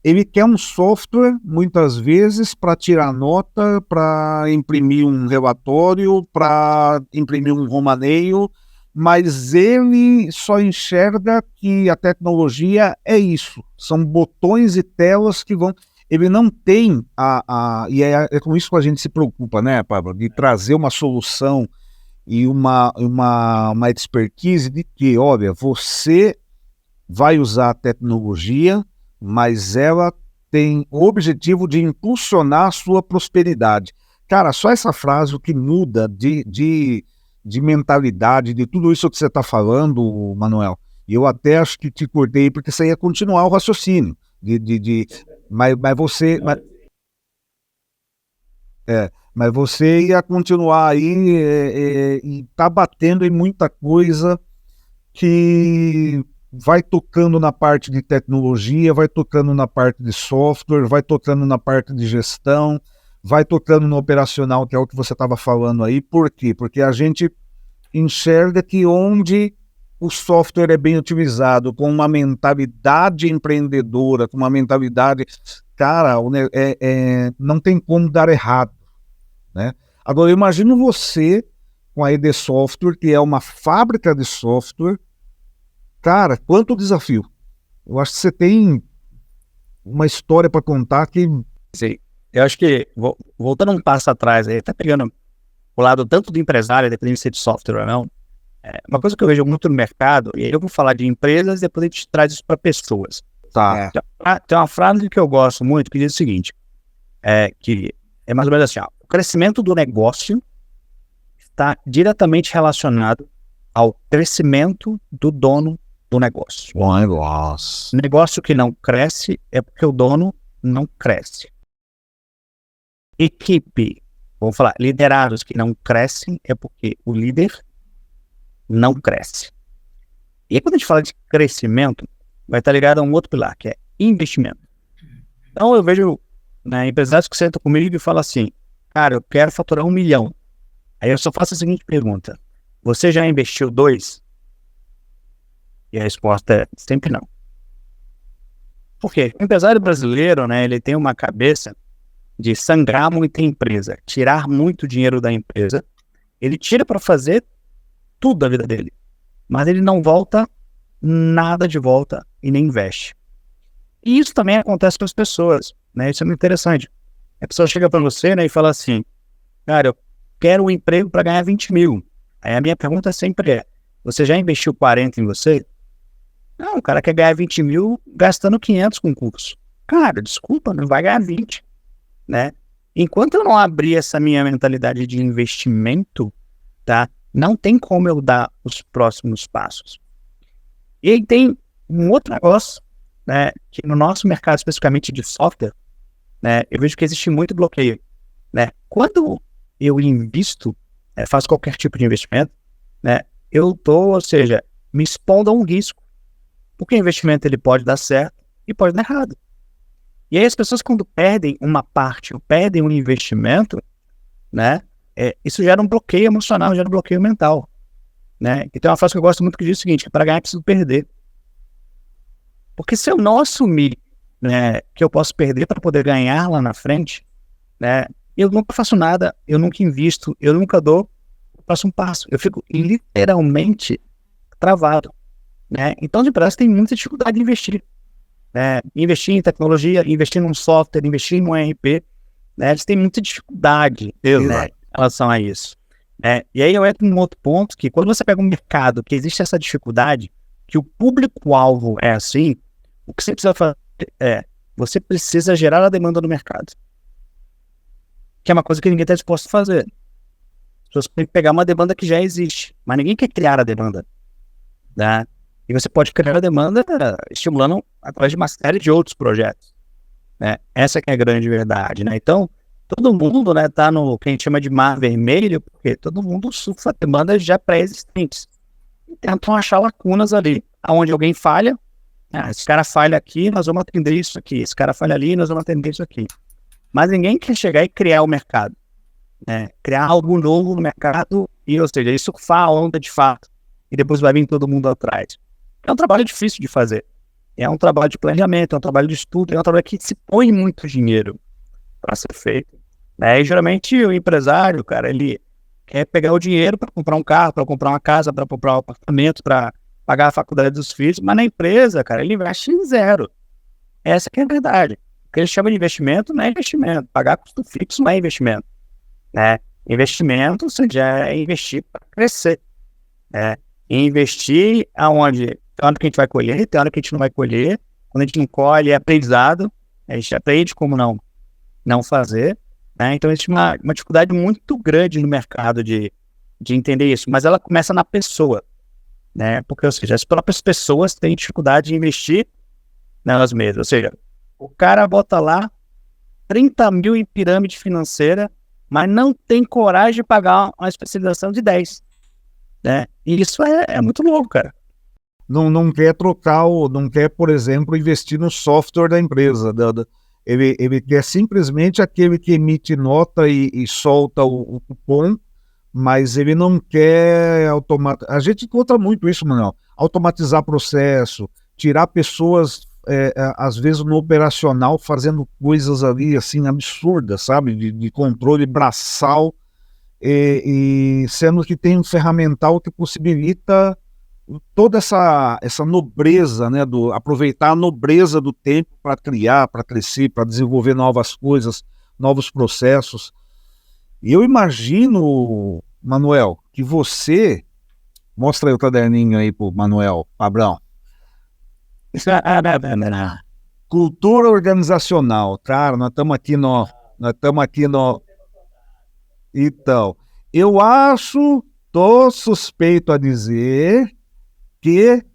Ele quer um software, muitas vezes, para tirar nota, para imprimir um relatório, para imprimir um romaneio, mas ele só enxerga que a tecnologia é isso. São botões e telas que vão... Ele não tem e é com isso que a gente se preocupa, né, Pablo? De trazer uma solução e uma expertise de que, olha, você vai usar a tecnologia, mas ela tem o objetivo de impulsionar a sua prosperidade. Cara, só essa frase, o que muda de mentalidade, de tudo isso que você está falando, Manuel, e eu até acho que te cortei, porque você ia continuar o raciocínio, mas você... Mas você ia continuar aí e tá batendo em muita coisa que vai tocando na parte de tecnologia, vai tocando na parte de software, vai tocando na parte de gestão, vai tocando no operacional, que é o que você estava falando aí. Por quê? Porque a gente enxerga que onde o software é bem utilizado, com uma mentalidade empreendedora, com uma mentalidade... Cara, não tem como dar errado, né? Agora, eu imagino você com a ED Software, que é uma fábrica de software. Cara, quanto desafio. Eu acho que você tem uma história para contar que... Sim, eu acho que, voltando um passo atrás, aí tá pegando o lado tanto do empresário, dependendo de ser de software ou não, uma coisa que eu vejo muito no mercado, e aí eu vou falar de empresas, depois a gente traz isso para pessoas. Tá. Tem uma frase que eu gosto muito, que diz o seguinte, que é mais ou menos assim, o crescimento do negócio está diretamente relacionado ao crescimento do dono do negócio. Bom negócio. Negócio que não cresce é porque o dono não cresce. Equipe, vamos falar, liderados que não crescem é porque o líder não cresce. E aí, quando a gente fala de crescimento, vai estar ligado a um outro pilar, que é investimento. Então eu vejo, né, empresários que sentam comigo e falam assim, cara, eu quero faturar 1 milhão. Aí eu só faço a seguinte pergunta, você já investiu 2? E a resposta é sempre não. Por quê? O empresário brasileiro, né, ele tem uma cabeça de sangrar muita empresa, tirar muito dinheiro da empresa, ele tira para fazer tudo da vida dele, mas ele não volta nada de volta e nem investe. E isso também acontece com as pessoas, né? Isso é muito interessante. A pessoa chega para você, né, e fala assim, cara, eu quero um emprego para ganhar 20 mil. Aí a minha pergunta sempre é, você já investiu 40 em você? Não, o cara quer ganhar 20 mil gastando 500 com curso. Cara, desculpa, não vai ganhar 20, né? Enquanto eu não abrir essa minha mentalidade de investimento, tá? Não tem como eu dar os próximos passos. E aí tem um outro negócio, né? Que no nosso mercado, especificamente de software, né? Eu vejo que existe muito bloqueio, né? Quando eu invisto, faço qualquer tipo de investimento, né? Ou seja, me expondo a um risco. Porque o investimento ele pode dar certo e pode dar errado. E aí as pessoas quando perdem uma parte ou perdem um investimento, né, isso gera um bloqueio emocional, gera um bloqueio mental, né? E tem uma frase que eu gosto muito que diz o seguinte, que para ganhar é preciso perder. Porque se eu não assumir, né, que eu posso perder para poder ganhar lá na frente, né, eu nunca faço nada, eu nunca invisto, eu nunca dou o próximo passo. Eu fico literalmente travado. Né? Então, de prática, tem muita dificuldade de investir. Né? Investir em tecnologia, investir num software, investir em um ERP, né? Eles têm muita dificuldade, né, em relação a isso. E aí eu entro num outro ponto, que quando você pega um mercado que existe essa dificuldade, que o público-alvo é assim, o que você precisa fazer você precisa gerar a demanda no mercado. Que é uma coisa que ninguém está disposto a fazer. As pessoas têm que pegar uma demanda que já existe, mas ninguém quer criar a demanda. Né? E você pode criar a demanda estimulando através de uma série de outros projetos. Né? Essa que é a grande verdade. Né? Então, todo mundo, né, tá no que a gente chama de mar vermelho, porque todo mundo surfa demandas já pré-existentes. E tentam achar lacunas ali, onde alguém falha. Esse cara falha aqui, nós vamos atender isso aqui. Esse cara falha ali, nós vamos atender isso aqui. Mas ninguém quer chegar e criar o mercado. Né? Criar algo novo no mercado, e, ou seja, surfar a onda de fato. E depois vai vir todo mundo atrás. É um trabalho difícil de fazer. É um trabalho de planejamento, é um trabalho de estudo, é um trabalho que se põe muito dinheiro para ser feito. Né? E geralmente o empresário, cara, ele quer pegar o dinheiro para comprar um carro, para comprar uma casa, para comprar um apartamento, para pagar a faculdade dos filhos, mas na empresa, cara, ele investe em zero. Essa que é a verdade. O que ele chama de investimento não é investimento. Pagar custo fixo não é investimento. Né? Investimento, ou seja, é investir para crescer. Né? E investir aonde? Tem hora que a gente vai colher, tem hora que a gente não vai colher. Quando a gente não colhe, é aprendizado. A gente aprende como não fazer. Né? Então, existe uma dificuldade muito grande no mercado de entender isso. Mas ela começa na pessoa. Né? Porque, ou seja, as próprias pessoas têm dificuldade de investir nelas mesmas. Ou seja, o cara bota lá 30 mil em pirâmide financeira, mas não tem coragem de pagar uma especialização de 10. Né? E isso é muito louco, cara. Não quer não quer, por exemplo, investir no software da empresa. Ele quer simplesmente aquele que emite nota e solta o cupom, mas ele não quer automatizar. A gente encontra muito isso, Manuel. Automatizar processo, tirar pessoas, às vezes no operacional, fazendo coisas ali assim absurdas, sabe? De controle braçal, e sendo que tem um ferramental que possibilita toda essa nobreza, né, aproveitar a nobreza do tempo para criar, para crescer, para desenvolver novas coisas, novos processos. E eu imagino, Manuel, que você... Mostra aí o caderninho aí pro Manuel, Pabrão. Cultura organizacional, cara, nós estamos aqui no... Então, eu tô suspeito a dizer que,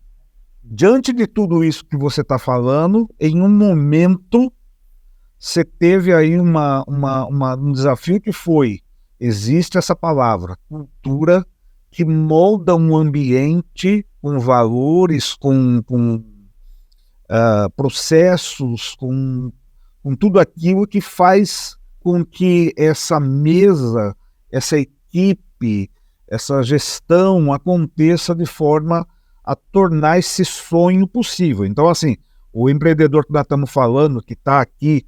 diante de tudo isso que você está falando, em um momento você teve aí um desafio que existe essa palavra, cultura, que molda um ambiente com valores, com processos, com tudo aquilo que faz com que essa mesa, essa equipe, essa gestão aconteça de forma a tornar esse sonho possível. Então, assim, o empreendedor que nós estamos falando, que está aqui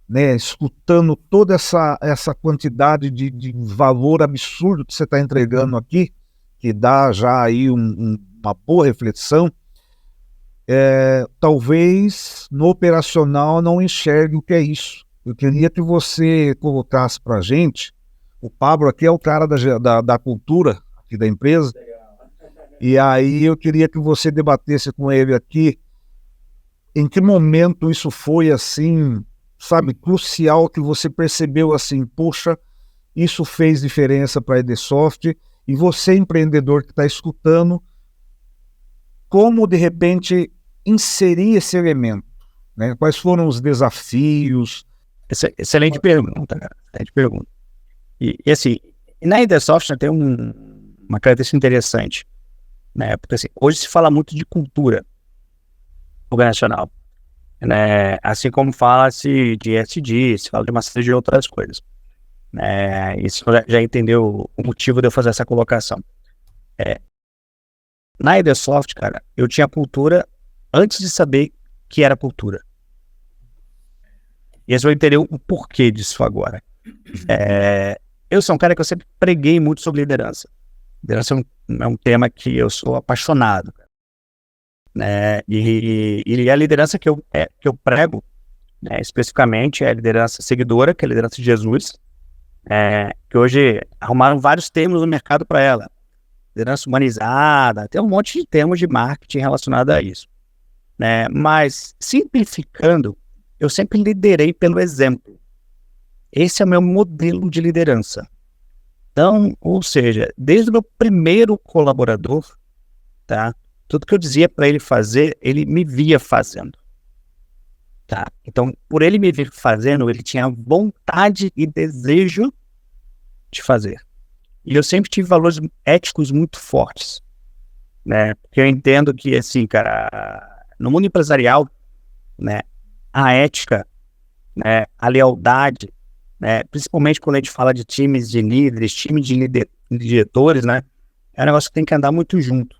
né, escutando toda essa quantidade de valor absurdo que você está entregando aqui, que dá já aí uma boa reflexão, talvez no operacional não enxergue o que é isso. Eu queria que você colocasse para a gente, o Pablo aqui é o cara da cultura aqui da empresa, e aí eu queria que você debatesse com ele aqui em que momento isso foi assim, sabe, crucial, que você percebeu assim, poxa, isso fez diferença para a Edesoft, e você, empreendedor que está escutando, como de repente inserir esse elemento, né? Quais foram os desafios? Excelente pergunta, cara. Excelente pergunta. E assim, na Edesoft tem uma característica interessante, né? Porque assim, hoje se fala muito de cultura organizacional, né? Assim como fala-se de ESG, se fala de uma série de outras coisas, né? Isso já entendeu o motivo de eu fazer essa colocação. Na Edesoft, cara, eu tinha cultura antes de saber que era cultura. E aí você vai entender o porquê disso agora. Eu sou um cara que eu sempre preguei muito sobre liderança. Liderança é um tema que eu sou apaixonado, né? E a liderança que eu prego, né, especificamente, é a liderança seguidora, que é a liderança de Jesus, que hoje arrumaram vários termos no mercado para ela. Liderança humanizada, tem um monte de termos de marketing relacionado a isso, né? Mas, simplificando, eu sempre liderei pelo exemplo. Esse é o meu modelo de liderança. Então, ou seja, desde o meu primeiro colaborador, tá? Tudo que eu dizia para ele fazer, ele me via fazendo, tá? Então, por ele me ver fazendo, ele tinha vontade e desejo de fazer. E eu sempre tive valores éticos muito fortes, né? Porque eu entendo que, assim, cara, no mundo empresarial, né, a ética, né, a lealdade, né, principalmente quando a gente fala de times de líderes, time de diretores, né, é um negócio que tem que andar muito junto,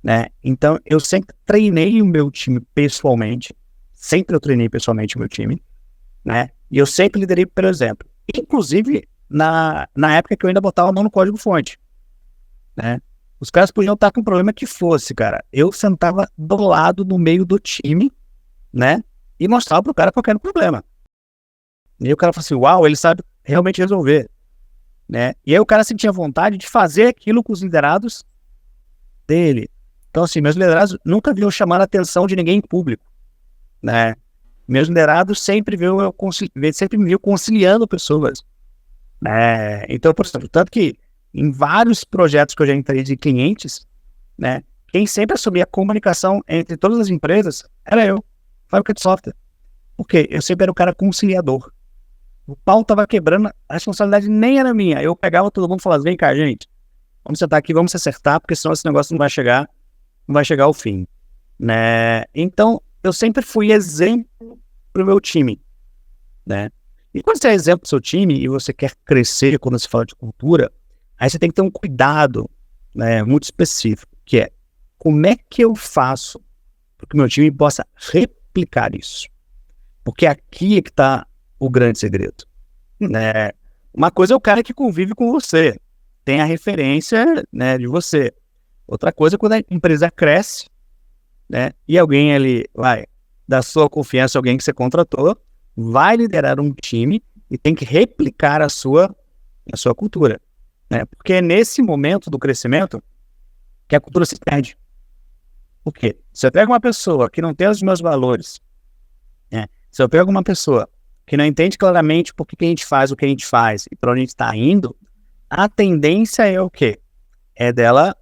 né? Então, eu sempre treinei o meu time pessoalmente, o meu time, né? E eu sempre liderei pelo exemplo. Inclusive, na época que eu ainda botava a mão no código-fonte, né? Os caras podiam estar com o problema que fosse, cara. Eu sentava do lado, no meio do time, né? E mostrava pro cara qual era o problema. E aí o cara falou assim, uau, ele sabe realmente resolver, né? E aí o cara sentia vontade de fazer aquilo com os liderados dele. Então, assim, meus liderados nunca viam chamar a atenção de ninguém em público, né? Meus liderados sempre me viu conciliando pessoas, né? Então, por exemplo, tanto que em vários projetos que eu já entrei de clientes, né, quem sempre assumia a comunicação entre todas as empresas era eu, fábrica de software. Por quê? Eu sempre era o cara conciliador. O pau tava quebrando, a responsabilidade nem era minha. Eu pegava todo mundo e falava, vem cá, gente, vamos sentar aqui, vamos se acertar, porque senão esse negócio não vai chegar ao fim, né? Então, eu sempre fui exemplo pro meu time, né? E quando você é exemplo do seu time e você quer crescer, quando se fala de cultura, aí você tem que ter um cuidado, né, muito específico, que é como é que eu faço para que o meu time possa replicar isso? Porque aqui é que está o grande segredo, né? Uma coisa é o cara que convive com você, tem a referência, né, de você. Outra coisa é quando a empresa cresce, né, e alguém ali vai da sua confiança, alguém que você contratou, vai liderar um time e tem que replicar a sua cultura, né? Porque é nesse momento do crescimento que a cultura se perde. Por quê? Se eu pego uma pessoa que não tem os meus valores, né? Se eu pego uma pessoa que não entende claramente por que a gente faz o que a gente faz e para onde a gente está indo, a tendência é o quê? É dela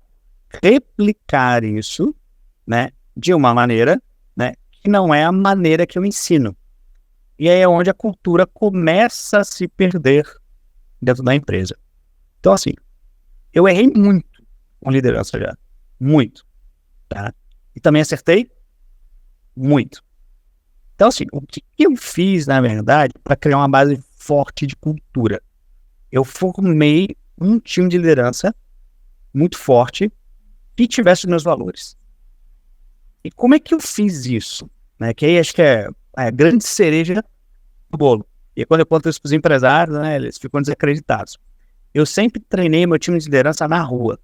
replicar isso, né, de uma maneira, né, que não é a maneira que eu ensino. E aí é onde a cultura começa a se perder dentro da empresa. Então, assim, eu errei muito com liderança já. Muito. Tá? E também acertei muito. Então, assim, o que eu fiz, na verdade, para criar uma base forte de cultura? Eu formei um time de liderança muito forte que tivesse os meus valores. E como é que eu fiz isso? Né? Que aí acho que é a grande cereja do bolo. E quando eu conto isso para os empresários, né, eles ficam desacreditados. Eu sempre treinei meu time de liderança na rua.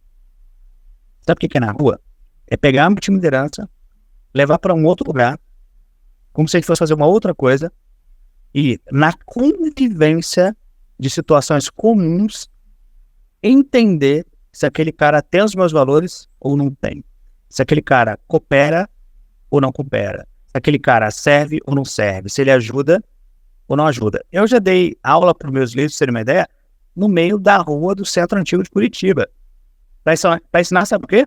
Sabe o que é na rua? É pegar meu time de liderança, levar para um outro lugar, como se a gente fosse fazer uma outra coisa, e na convivência de situações comuns, entender se aquele cara tem os meus valores ou não tem. Se aquele cara coopera ou não coopera. Se aquele cara serve ou não serve. Se ele ajuda ou não ajuda. Eu já dei aula para os meus líderes, pra terem uma ideia, no meio da rua do Centro Antigo de Curitiba. Para ensinar, sabe o quê?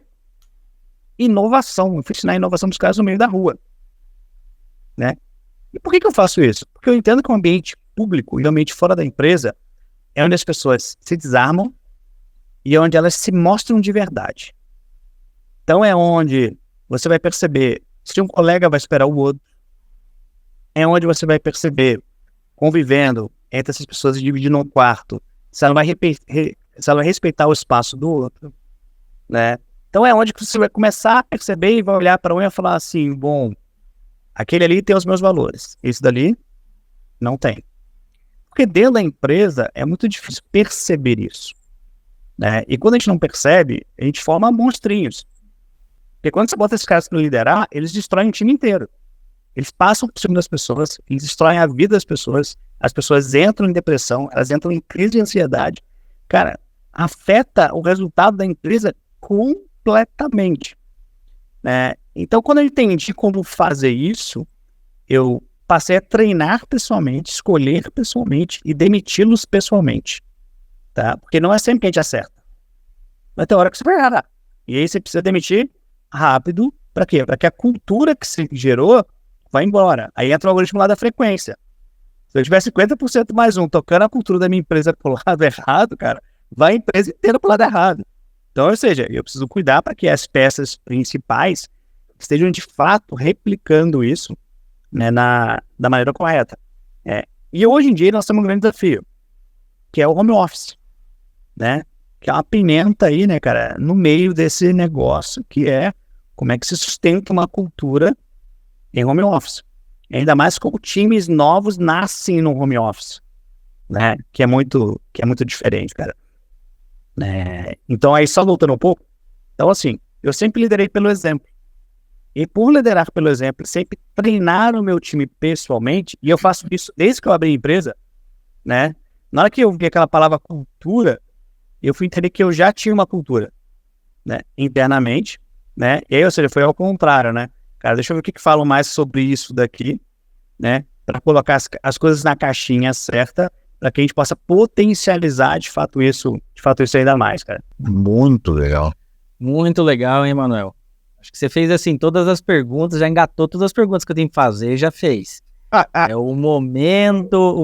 Inovação. Eu fui ensinar inovação dos caras no meio da rua. Né? E por que eu faço isso? Porque eu entendo que o ambiente público e o ambiente fora da empresa é onde as pessoas se desarmam e é onde elas se mostram de verdade. Então é onde você vai perceber se um colega vai esperar o outro. É onde você vai perceber, convivendo entre essas pessoas e dividindo um quarto, se ela vai respeitar o espaço do outro. Né? Então é onde você vai começar a perceber e vai olhar para um e falar assim, bom, aquele ali tem os meus valores, esse dali não tem. Porque dentro da empresa é muito difícil perceber isso. Né? E quando a gente não percebe, a gente forma monstrinhos. Porque quando você bota esses caras para liderar, eles destroem o time inteiro. Eles passam por cima das pessoas, eles destroem a vida das pessoas, as pessoas entram em depressão, elas entram em crise de ansiedade. Cara, afeta o resultado da empresa completamente. Né? Então, quando eu entendi como fazer isso, eu passei a treinar pessoalmente, escolher pessoalmente e demiti-los pessoalmente. Tá? Porque não é sempre que a gente acerta. Vai ter hora que você vai errar. E aí você precisa demitir rápido. Para quê? Para que a cultura que você gerou vá embora. Aí entra o algoritmo lá da frequência. Se eu tiver 50% mais um tocando a cultura da minha empresa pro lado errado, cara, vai a empresa inteira pro lado errado. Então, ou seja, eu preciso cuidar para que as peças principais estejam de fato replicando isso, né, da maneira correta. E hoje em dia nós temos um grande desafio, que é o home office, né? Que é uma pimenta aí, né, cara, no meio desse negócio, que é como é que se sustenta uma cultura em home office. Ainda mais como times novos nascem no home office, né? Que é muito diferente, cara. Então, aí só voltando um pouco, então assim, eu sempre liderei pelo exemplo. E por liderar pelo exemplo, sempre treinar o meu time pessoalmente, e eu faço isso desde que eu abri a empresa, né? Na hora que eu vi aquela palavra cultura, eu fui entender que eu já tinha uma cultura, né? Internamente, né? E aí, ou seja, foi ao contrário, né? Cara, deixa eu ver o que falam mais sobre isso daqui, né? Para colocar as coisas na caixinha certa, para que a gente possa potencializar de fato isso ainda mais, cara. Muito legal. Muito legal, hein, Manuel? Acho que você fez assim todas as perguntas, já engatou todas as perguntas que eu tenho que fazer, já fez. É o momento,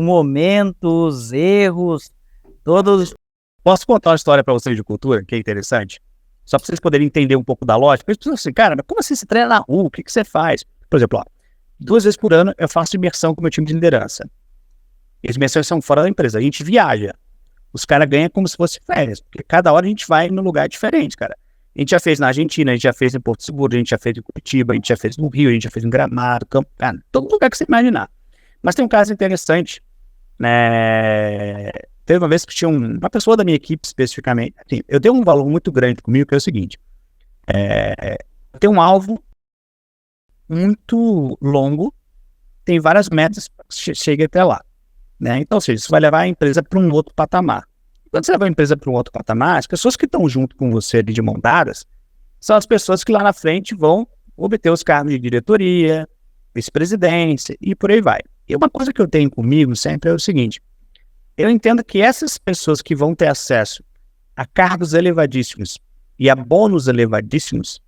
os erros, todos. Posso contar uma história para vocês de cultura, que é interessante? Só para vocês poderem entender um pouco da lógica. Eles pensam assim, cara, mas como assim você treina na rua? O que você faz? Por exemplo, 2 vezes por ano eu faço imersão com o meu time de liderança. E as imersões são fora da empresa. A gente viaja. Os caras ganham como se fosse férias. Porque cada hora a gente vai num lugar diferente, cara. A gente já fez na Argentina, a gente já fez em Porto Seguro, a gente já fez em Curitiba, a gente já fez no Rio, a gente já fez em Gramado, Campo, cara, todo lugar que você imaginar. Mas tem um caso interessante, né? Teve uma vez que tinha uma pessoa da minha equipe especificamente. Assim, eu tenho um valor muito grande comigo, que é o seguinte: eu tenho um alvo muito longo, tem várias metas que chega até lá. Né? Então, ou seja, isso vai levar a empresa para um outro patamar. Quando você leva a empresa para um outro patamar, as pessoas que estão junto com você ali de mão dadas são as pessoas que lá na frente vão obter os cargos de diretoria, vice-presidência e por aí vai. E uma coisa que eu tenho comigo sempre é o seguinte: eu entendo que essas pessoas que vão ter acesso a cargos elevadíssimos e a bônus elevadíssimos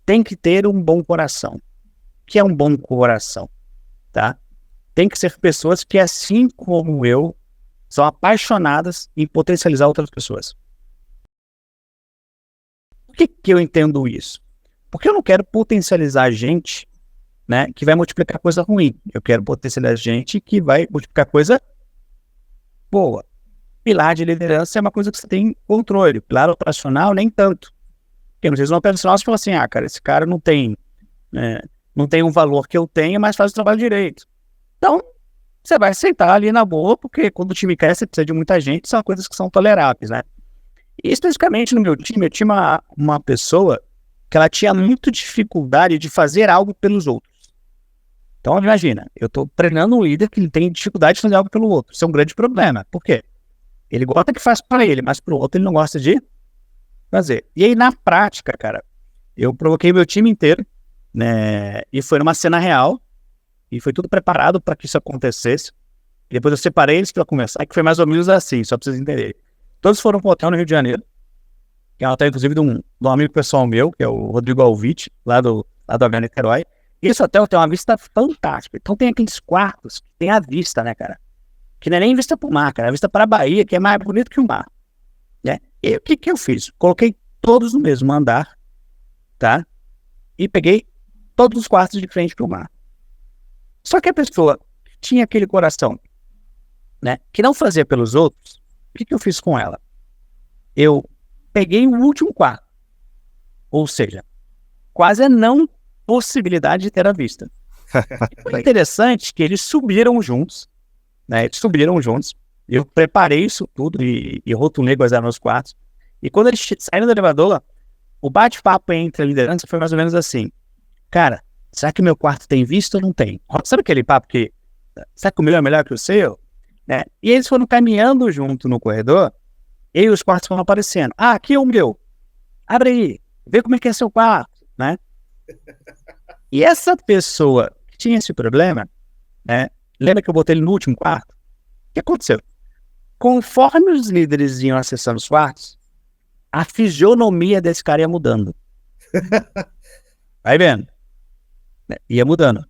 têm que ter um bom coração. O que é um bom coração? Tá? Tem que ser pessoas que, assim como eu, são apaixonadas em potencializar outras pessoas. Por que eu entendo isso? Porque eu não quero potencializar gente, né, que vai multiplicar coisa ruim. Eu quero potencializar gente que vai multiplicar coisa boa. Pilar de liderança é uma coisa que você tem controle. Pilar operacional, nem tanto. Porque às vezes no operacional você fala assim, cara, esse cara não tem um valor que eu tenho, mas faz o trabalho direito. Então, você vai aceitar ali na boa, porque quando o time cresce, você precisa de muita gente, são coisas que são toleráveis, né? E especificamente no meu time, eu tinha uma pessoa que ela tinha muita dificuldade de fazer algo pelos outros. Então, imagina, eu tô treinando um líder que ele tem dificuldade de fazer algo pelo outro. Isso é um grande problema. Por quê? Ele gosta que faz para ele, mas pro outro ele não gosta de fazer. E aí, na prática, cara, eu provoquei meu time inteiro, né? E foi numa cena real, e foi tudo preparado para que isso acontecesse. E depois eu separei eles para conversar, que foi mais ou menos assim, só para vocês entenderem. Todos foram para um hotel no Rio de Janeiro, que é um hotel, inclusive, de um amigo pessoal meu, que é o Rodrigo Alvite, lá do H Niterói. E esse hotel tem uma vista fantástica. Então tem aqueles quartos que tem a vista, né, cara? Que não é nem vista pro mar, cara, é vista para a Bahia, que é mais bonito que o mar, né? E o que eu fiz? Coloquei todos no mesmo andar, tá? E peguei todos os quartos de frente pro mar. Só que a pessoa tinha aquele coração, né, que não fazia pelos outros. O que eu fiz com ela? Eu peguei o último quarto, ou seja, quase a não possibilidade de ter a vista. Foi interessante que eles subiram juntos, né? Eles subiram juntos. Eu preparei isso tudo e rotulei quais eram os quartos. E quando eles saíram do elevador, o bate-papo entre a liderança foi mais ou menos assim: cara, será que meu quarto tem vista ou não tem? Sabe aquele papo que, será que o meu é melhor que o seu? Né? E eles foram caminhando junto no corredor, e os quartos foram aparecendo. Ah, aqui é o meu. Abre aí, vê como é que é seu quarto, né? E essa pessoa que tinha esse problema, né? Lembra que eu botei ele no último quarto? O que aconteceu? Conforme os líderes iam acessando os quartos, a fisionomia desse cara ia mudando. Vai vendo? Né? Ia mudando.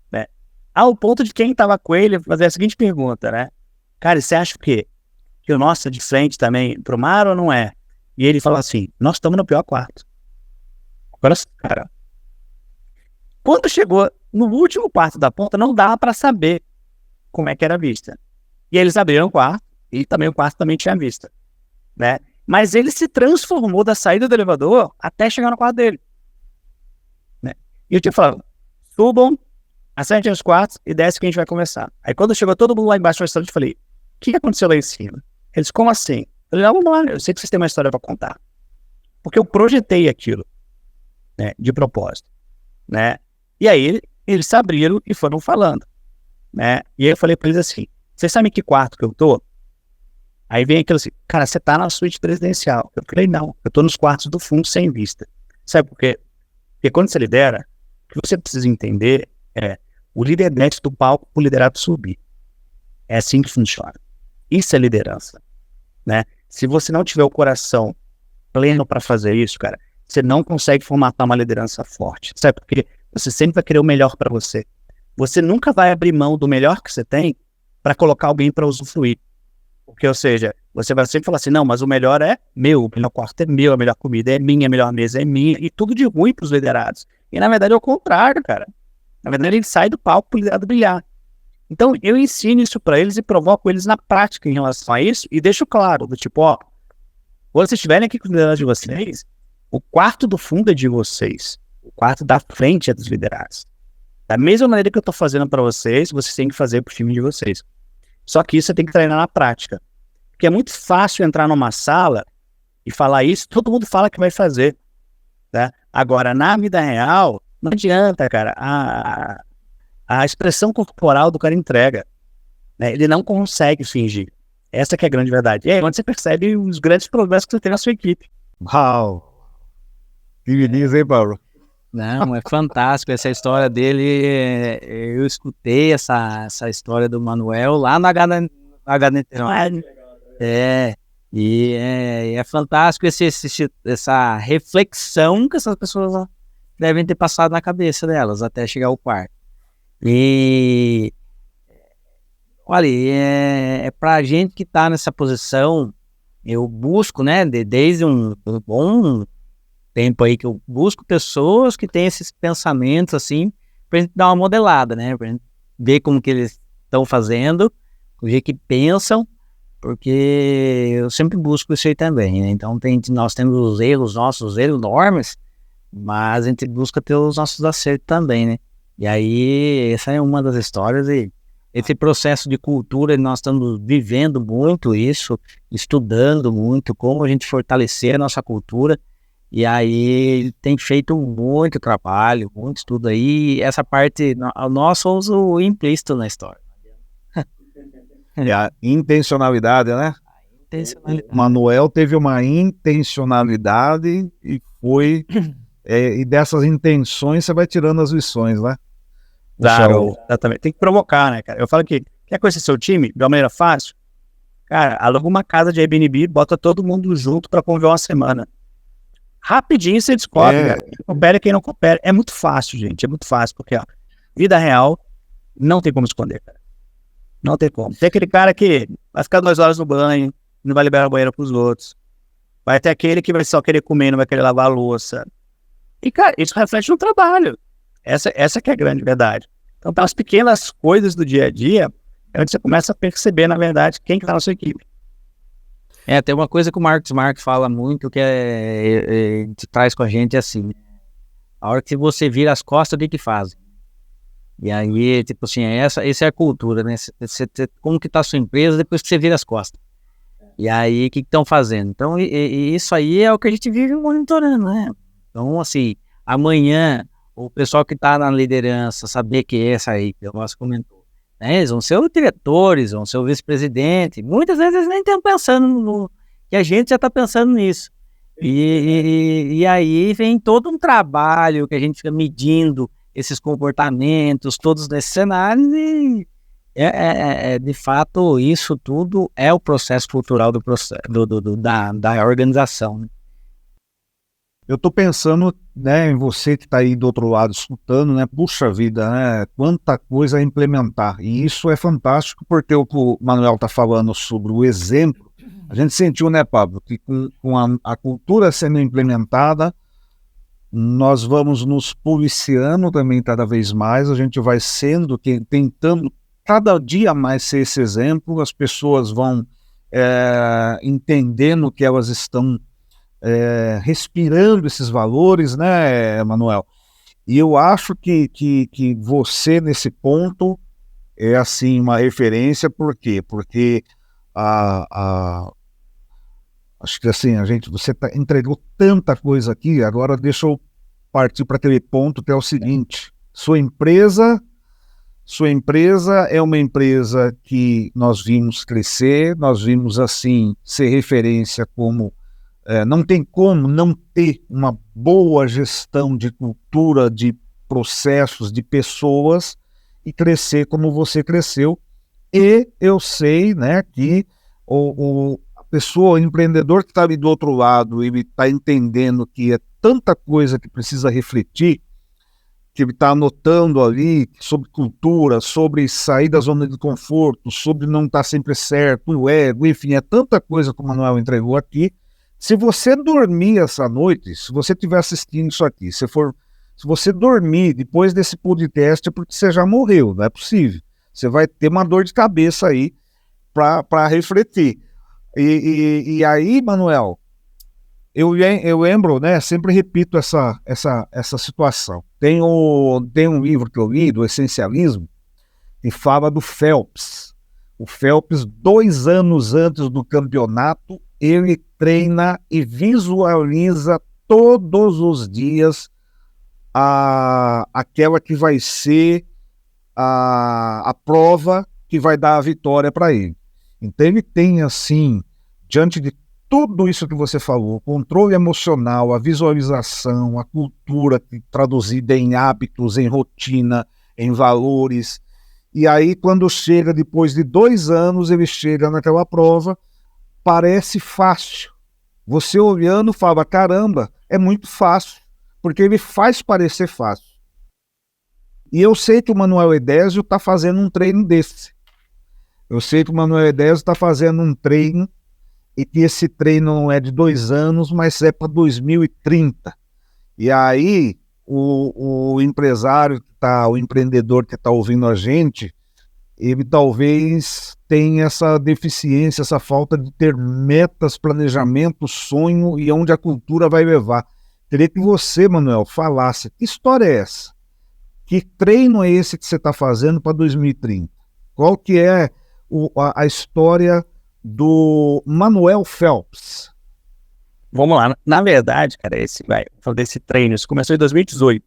Né? Ao ponto de quem estava com ele fazer a seguinte pergunta, né? Cara, você acha o quê? Que o nosso é de frente também pro mar ou não é? E ele falou assim: nós estamos no pior quarto. Agora, cara, quando chegou no último quarto da ponta, não dava para saber como é que era a vista. E eles abriram o quarto, e também o quarto também tinha vista, né? Mas ele se transformou da saída do elevador até chegar no quarto dele, né? E eu tinha falado: subam, acertem os quartos e desce que a gente vai começar. Aí quando chegou todo mundo lá embaixo no restaurante, eu falei: o que aconteceu lá em cima? Eles: como assim? Eu falei: não, vamos lá, eu sei que vocês têm uma história para contar. Porque eu projetei aquilo, né, de propósito, né? E aí eles se abriram e foram falando, né? E aí eu falei para eles assim: vocês sabem que quarto que eu tô? Aí vem aquilo assim: cara, você tá na suíte presidencial. Eu falei: não, eu tô nos quartos do fundo sem vista. Sabe por quê? Porque quando você lidera, o que você precisa entender é: o líder desce do palco pro liderado subir. É assim que funciona. Isso é liderança, né? Se você não tiver o coração pleno para fazer isso, cara, você não consegue formatar uma liderança forte. Sabe por quê? Você sempre vai querer o melhor para você. Você nunca vai abrir mão do melhor que você tem para colocar alguém para usufruir. Porque, ou seja, você vai sempre falar assim: não, mas o melhor é meu, o melhor quarto é meu, a melhor comida é minha, a melhor mesa é minha, e tudo de ruim para os liderados. E na verdade é o contrário, cara. Na verdade ele sai do palco para o liderado brilhar. Então eu ensino isso para eles e provoco eles na prática em relação a isso e deixo claro, do tipo: ó, quando vocês estiverem aqui com os liderados de vocês, o quarto do fundo é de vocês, o quarto da frente é dos liderados. Da mesma maneira que eu estou fazendo para vocês, vocês têm que fazer para o time de vocês. Só que isso você tem que treinar na prática. Porque é muito fácil entrar numa sala e falar isso, todo mundo fala que vai fazer, tá? Agora, na vida real, não adianta, cara. A expressão corporal do cara entrega, né? Ele não consegue fingir. Essa que é a grande verdade. E aí, onde você percebe os grandes problemas que você tem na sua equipe. Uau! Que beleza, hein, Paulo? Não, é fantástico essa história dele. Eu escutei essa história do Manuel lá no HD. E é fantástico essa reflexão que essas pessoas devem ter passado na cabeça delas até chegar ao quarto. E olha, é pra gente que tá nessa posição, eu busco, né, desde um bom tempo aí que eu busco pessoas que têm esses pensamentos assim, pra gente dar uma modelada, né, pra gente ver como que eles estão fazendo, o jeito que pensam, porque eu sempre busco isso aí também, né? Então nós temos os erros nossos, os erros enormes, mas a gente busca ter os nossos acertos também, né? E aí, essa é uma das histórias e esse processo de cultura, nós estamos vivendo muito isso, estudando muito como a gente fortalecer a nossa cultura. E aí tem feito muito trabalho, muito estudo aí. Essa parte, nós somos o implícito na história. É a intencionalidade, né? Intencionalidade. O Manuel teve uma intencionalidade e foi... e dessas intenções você vai tirando as lições, né? Claro, exatamente. Tem que provocar, né, cara? Eu falo que quer conhecer seu time de uma maneira fácil? Cara, aluga uma casa de Airbnb, bota todo mundo junto pra conviver uma semana. Rapidinho você descobre, cara. Quem coopera e quem não coopera. É muito fácil, gente. É muito fácil, porque, ó, vida real não tem como esconder, cara. Não tem como. Tem aquele cara que vai ficar 2 horas no banho, não vai liberar o banheiro pros outros. Vai ter aquele que vai só querer comer, não vai querer lavar a louça. E, cara, isso reflete no trabalho. Essa que é a grande verdade. Então, pelas pequenas coisas do dia a dia, é onde você começa a perceber, na verdade, quem que tá na sua equipe. Tem uma coisa que o Marx fala muito, que traz com a gente assim, a hora que você vira as costas, o que fazem? E aí, tipo assim, essa é a cultura, né? Como que tá a sua empresa depois que você vira as costas? E aí, o que estão fazendo? Então, isso aí é o que a gente vive monitorando, né? Então, assim, amanhã, o pessoal que está na liderança, saber que é essa aí, que o Márcio comentou, né? Eles vão ser os diretores, vão ser o vice-presidente. Muitas vezes eles nem estão pensando no... que a gente já está pensando nisso. E aí vem todo um trabalho que a gente fica medindo esses comportamentos, todos nesses cenários, e de fato, isso tudo é o processo cultural da organização, né? Eu estou pensando, né, em você que está aí do outro lado escutando, né? Puxa vida, né? Quanta coisa a implementar. E isso é fantástico, porque o que o Manuel está falando sobre o exemplo, a gente sentiu, né, Pablo, que com a cultura sendo implementada, nós vamos nos policiando também cada vez mais, a gente vai tentando cada dia mais ser esse exemplo, as pessoas vão entendendo que elas estão respirando esses valores, né, Manuel? E eu acho que você, nesse ponto, é assim uma referência. Por quê? Porque acho que assim, você entregou tanta coisa aqui, agora deixa eu partir para aquele ponto que é o seguinte: sua empresa é uma empresa que nós vimos crescer, nós vimos assim ser referência como não tem como não ter uma boa gestão de cultura, de processos, de pessoas e crescer como você cresceu. E eu sei, né, que a pessoa, o empreendedor que está ali do outro lado, ele está entendendo que é tanta coisa que precisa refletir, que ele está anotando ali sobre cultura, sobre sair da zona de conforto, sobre não estar sempre certo, o ego, enfim, é tanta coisa que o Manuel entregou aqui. Se você dormir essa noite, se você estiver assistindo isso aqui, se você dormir depois desse podcast, é porque você já morreu, não é possível. Você vai ter uma dor de cabeça aí para refletir. E aí, Manuel, eu lembro, né, sempre repito essa situação. Tem um livro que eu li, do Essencialismo, que fala do Phelps. O Phelps, 2 anos antes do campeonato, ele treina e visualiza todos os dias aquela que vai ser a prova que vai dar a vitória para ele. Então ele tem assim, diante de tudo isso que você falou, o controle emocional, a visualização, a cultura traduzida em hábitos, em rotina, em valores. E aí quando chega depois de 2 anos, ele chega naquela prova, parece fácil. Você olhando fala, caramba, é muito fácil, porque ele faz parecer fácil. E eu sei que o Manuel Edésio está fazendo um treino desse. Eu sei que o Manuel Edésio está fazendo um treino, e que esse treino não é de 2 anos, mas é para 2030. E aí, o empresário, o empreendedor que está ouvindo a gente, ele talvez tenha essa deficiência, essa falta de ter metas, planejamento, sonho e onde a cultura vai levar. Queria que você, Manuel, falasse, que história é essa? Que treino é esse que você está fazendo para 2030? Qual que é a história do Manuel Phelps? Vamos lá. Na verdade, cara, desse treino, isso começou em 2018.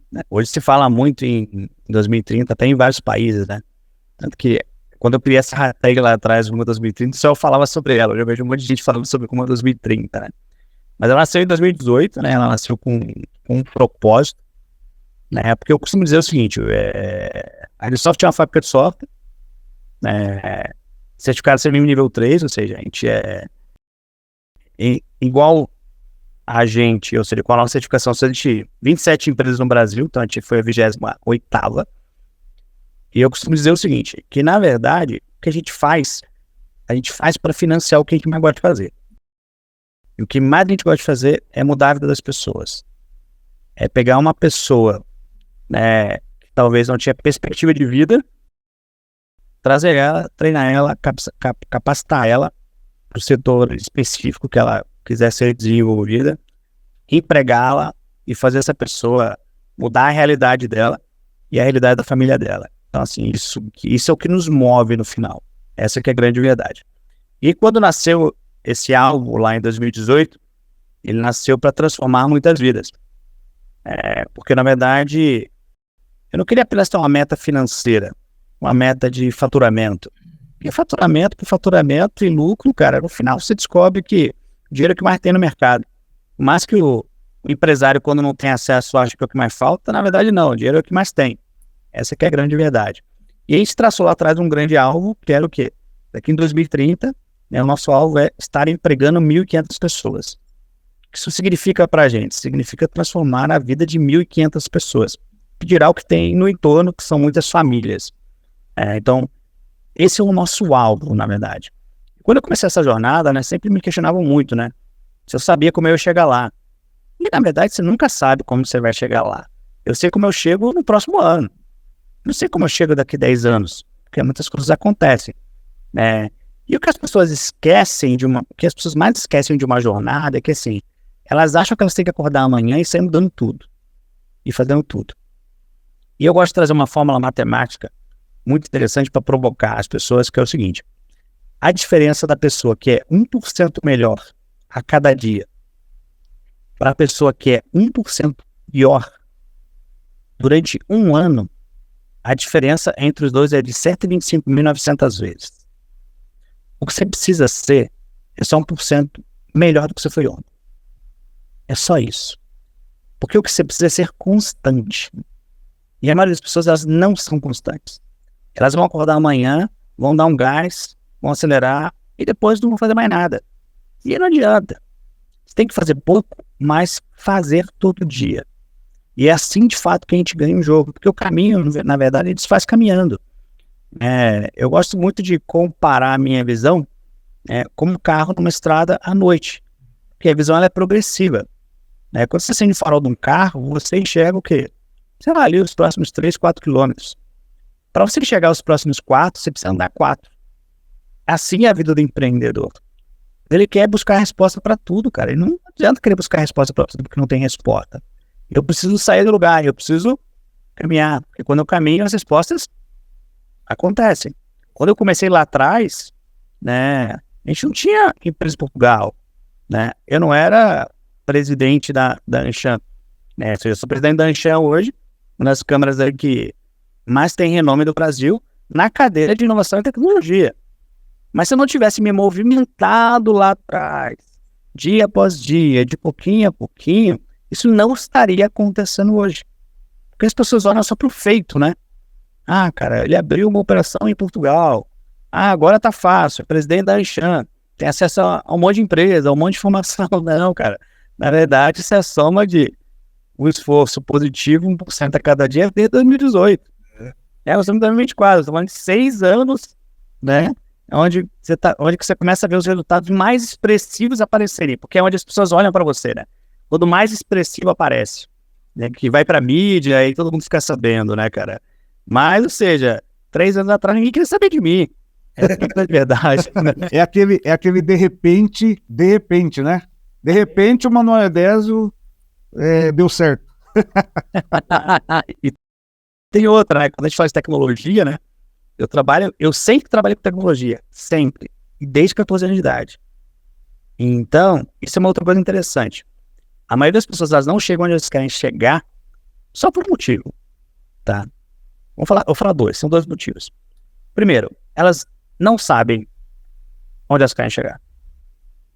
Né? Hoje se fala muito em 2030, até em vários países, né? Tanto que quando eu criei essa hashtag lá atrás, Rumo a 2030, só eu falava sobre ela. Eu já vejo um monte de gente falando sobre Rumo a 2030, né? Mas ela nasceu em 2018, né? Ela nasceu com um propósito, né? Porque eu costumo dizer o seguinte, a Airsoft é uma fábrica de software, né? Certificado CMM nível 3, ou seja, a gente igual a gente, ou seja, com a nossa certificação, só existe 27 empresas no Brasil, então a gente foi a 28ª. E eu costumo dizer o seguinte, que na verdade, o que a gente faz para financiar o que a gente mais gosta de fazer. E o que mais a gente gosta de fazer é mudar a vida das pessoas. É pegar uma pessoa, né, que talvez não tinha perspectiva de vida, trazer ela, treinar ela, capacitar ela para o setor específico que ela quiser ser desenvolvida, empregá-la e fazer essa pessoa mudar a realidade dela e a realidade da família dela. Então, assim, isso é o que nos move no final. Essa que é a grande verdade. E quando nasceu esse alvo lá em 2018, ele nasceu para transformar muitas vidas. Porque, na verdade, eu não queria apenas ter uma meta financeira, uma meta de faturamento. Porque faturamento por faturamento e lucro, cara, no final você descobre que o dinheiro é o que mais tem no mercado. Mas que o empresário, quando não tem acesso, acha que é o que mais falta, na verdade não, o dinheiro é o que mais tem. Essa que é a grande verdade. E a gente traçou lá atrás um grande alvo, que era o quê? Daqui em 2030, né, o nosso alvo é estar empregando 1.500 pessoas. O que isso significa para a gente? Significa transformar a vida de 1.500 pessoas. Pedirá o que tem no entorno, que são muitas famílias. Então, esse é o nosso alvo, na verdade. Quando eu comecei essa jornada, né, sempre me questionavam muito, né? Se eu sabia como eu ia chegar lá. E, na verdade, você nunca sabe como você vai chegar lá. Eu sei como eu chego no próximo ano. Não sei como eu chego daqui a 10 anos, porque muitas coisas acontecem, né? E o que as pessoas esquecem o que as pessoas mais esquecem de uma jornada é que, assim, elas acham que elas têm que acordar amanhã e sair mudando tudo. E fazendo tudo. E eu gosto de trazer uma fórmula matemática muito interessante para provocar as pessoas, que é o seguinte. A diferença da pessoa que é 1% melhor a cada dia para a pessoa que é 1% pior durante um ano, a diferença entre os dois é de 125.900 vezes. O que você precisa ser é só 1% melhor do que você foi ontem. É só isso. Porque o que você precisa é ser constante. E a maioria das pessoas, elas não são constantes. Elas vão acordar amanhã, vão dar um gás, vão acelerar e depois não vão fazer mais nada. E não adianta. Você tem que fazer pouco, mas fazer todo dia. E é assim, de fato, que a gente ganha um jogo. Porque o caminho, na verdade, ele se faz caminhando. Eu gosto muito de comparar a minha visão como um carro numa estrada à noite. Porque a visão ela é progressiva. Quando você acende o farol de um carro, você enxerga o quê? Sei lá, ali os próximos 3, 4 quilômetros. Para você chegar aos próximos 4, você precisa andar 4. Assim é a vida do empreendedor. Ele quer buscar resposta para tudo, cara. E não adianta querer buscar resposta para tudo porque não tem resposta. Eu preciso sair do lugar, eu preciso caminhar. Porque quando eu caminho, as respostas acontecem. Quando eu comecei lá atrás, né, a gente não tinha empresa em Portugal. Né? Eu não era presidente da Anshan. Né? Eu sou presidente da Anshan hoje, uma das câmaras aí que mais tem renome do Brasil, na cadeira de inovação e tecnologia. Mas se eu não tivesse me movimentado lá atrás, dia após dia, de pouquinho a pouquinho, isso não estaria acontecendo hoje. Porque as pessoas olham só para o feito, né? Ah, cara, ele abriu uma operação em Portugal. Ah, agora tá fácil, é presidente da Anshan, tem acesso a um monte de empresa, a um monte de informação. Não, cara. Na verdade, isso é a soma de um esforço positivo, 1% a cada dia, desde 2018. Nós estamos em 2024, estamos falando de 6 anos, né? Onde você começa a ver os resultados mais expressivos aparecerem, porque é onde as pessoas olham para você, né? Quando mais expressivo aparece, né? Que vai para mídia e todo mundo fica sabendo, né, cara? Mas, ou seja, 3 anos atrás ninguém queria saber de mim. É verdade. É aquele de repente, né? De repente o Manuel Edésio deu certo. E tem outra, né? Quando a gente faz tecnologia, né? Eu sempre trabalhei com tecnologia, sempre, e desde 14 anos de idade. Então, isso é uma outra coisa interessante. A maioria das pessoas, elas não chegam onde elas querem chegar só por um motivo, tá? Vou falar dois, são 2 motivos. Primeiro, elas não sabem onde elas querem chegar.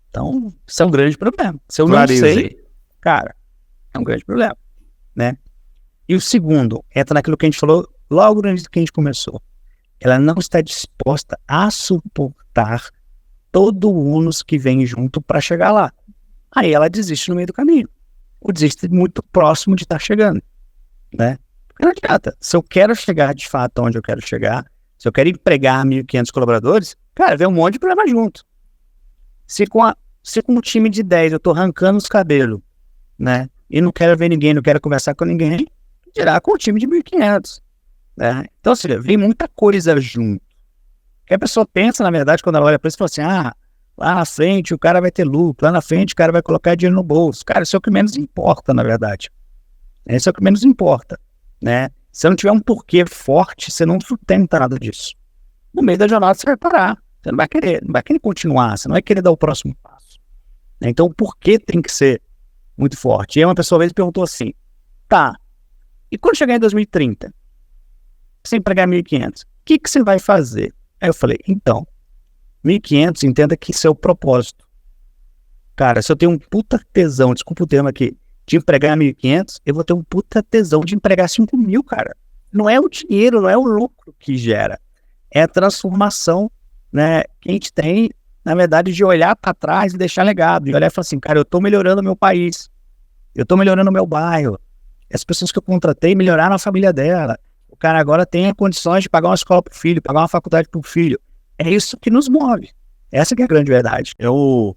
Então, isso é um grande problema. Se eu não sei, cara, é um grande problema, né? E o segundo, entra naquilo que a gente falou logo no início que a gente começou. Ela não está disposta a suportar todo o ônus que vem junto para chegar lá. Aí ela desiste no meio do caminho. Ou desiste muito próximo de estar chegando, né? Porque não adianta. Se eu quero chegar de fato onde eu quero chegar, se eu quero empregar 1.500 colaboradores, cara, vem um monte de problema junto. Se com um time de 10 eu tô arrancando os cabelos, né? E não quero ver ninguém, não quero conversar com ninguém, dirá com o time de 1.500, né? Então, assim, vem muita coisa junto. Que a pessoa pensa, na verdade, quando ela olha para isso, fala assim, lá na frente o cara vai ter lucro, lá na frente o cara vai colocar dinheiro no bolso. Cara, isso é o que menos importa, na verdade. Isso é o que menos importa, né? Se não tiver um porquê forte, você não sustenta nada disso. No meio da jornada você vai parar. Você não vai querer continuar, você não vai querer dar o próximo passo. Então o porquê tem que ser muito forte. E aí uma pessoa uma vez perguntou assim, tá, e quando chegar em 2030, você empregar 1.500, o que você vai fazer? Aí eu falei, então, 1.500, entenda que isso é o propósito. Cara, se eu tenho um puta tesão, desculpa o termo aqui, de empregar 1.500, eu vou ter um puta tesão de empregar 5.000, cara. Não é o dinheiro, não é o lucro que gera. É a transformação, né, que a gente tem, na verdade, de olhar para trás e deixar legado. De olhar e falar assim, cara, eu tô melhorando o meu país. Eu tô melhorando o meu bairro. As pessoas que eu contratei melhoraram a família dela. O cara agora tem condições de pagar uma escola pro filho, pagar uma faculdade pro filho. É isso que nos move. Essa que é a grande verdade. É o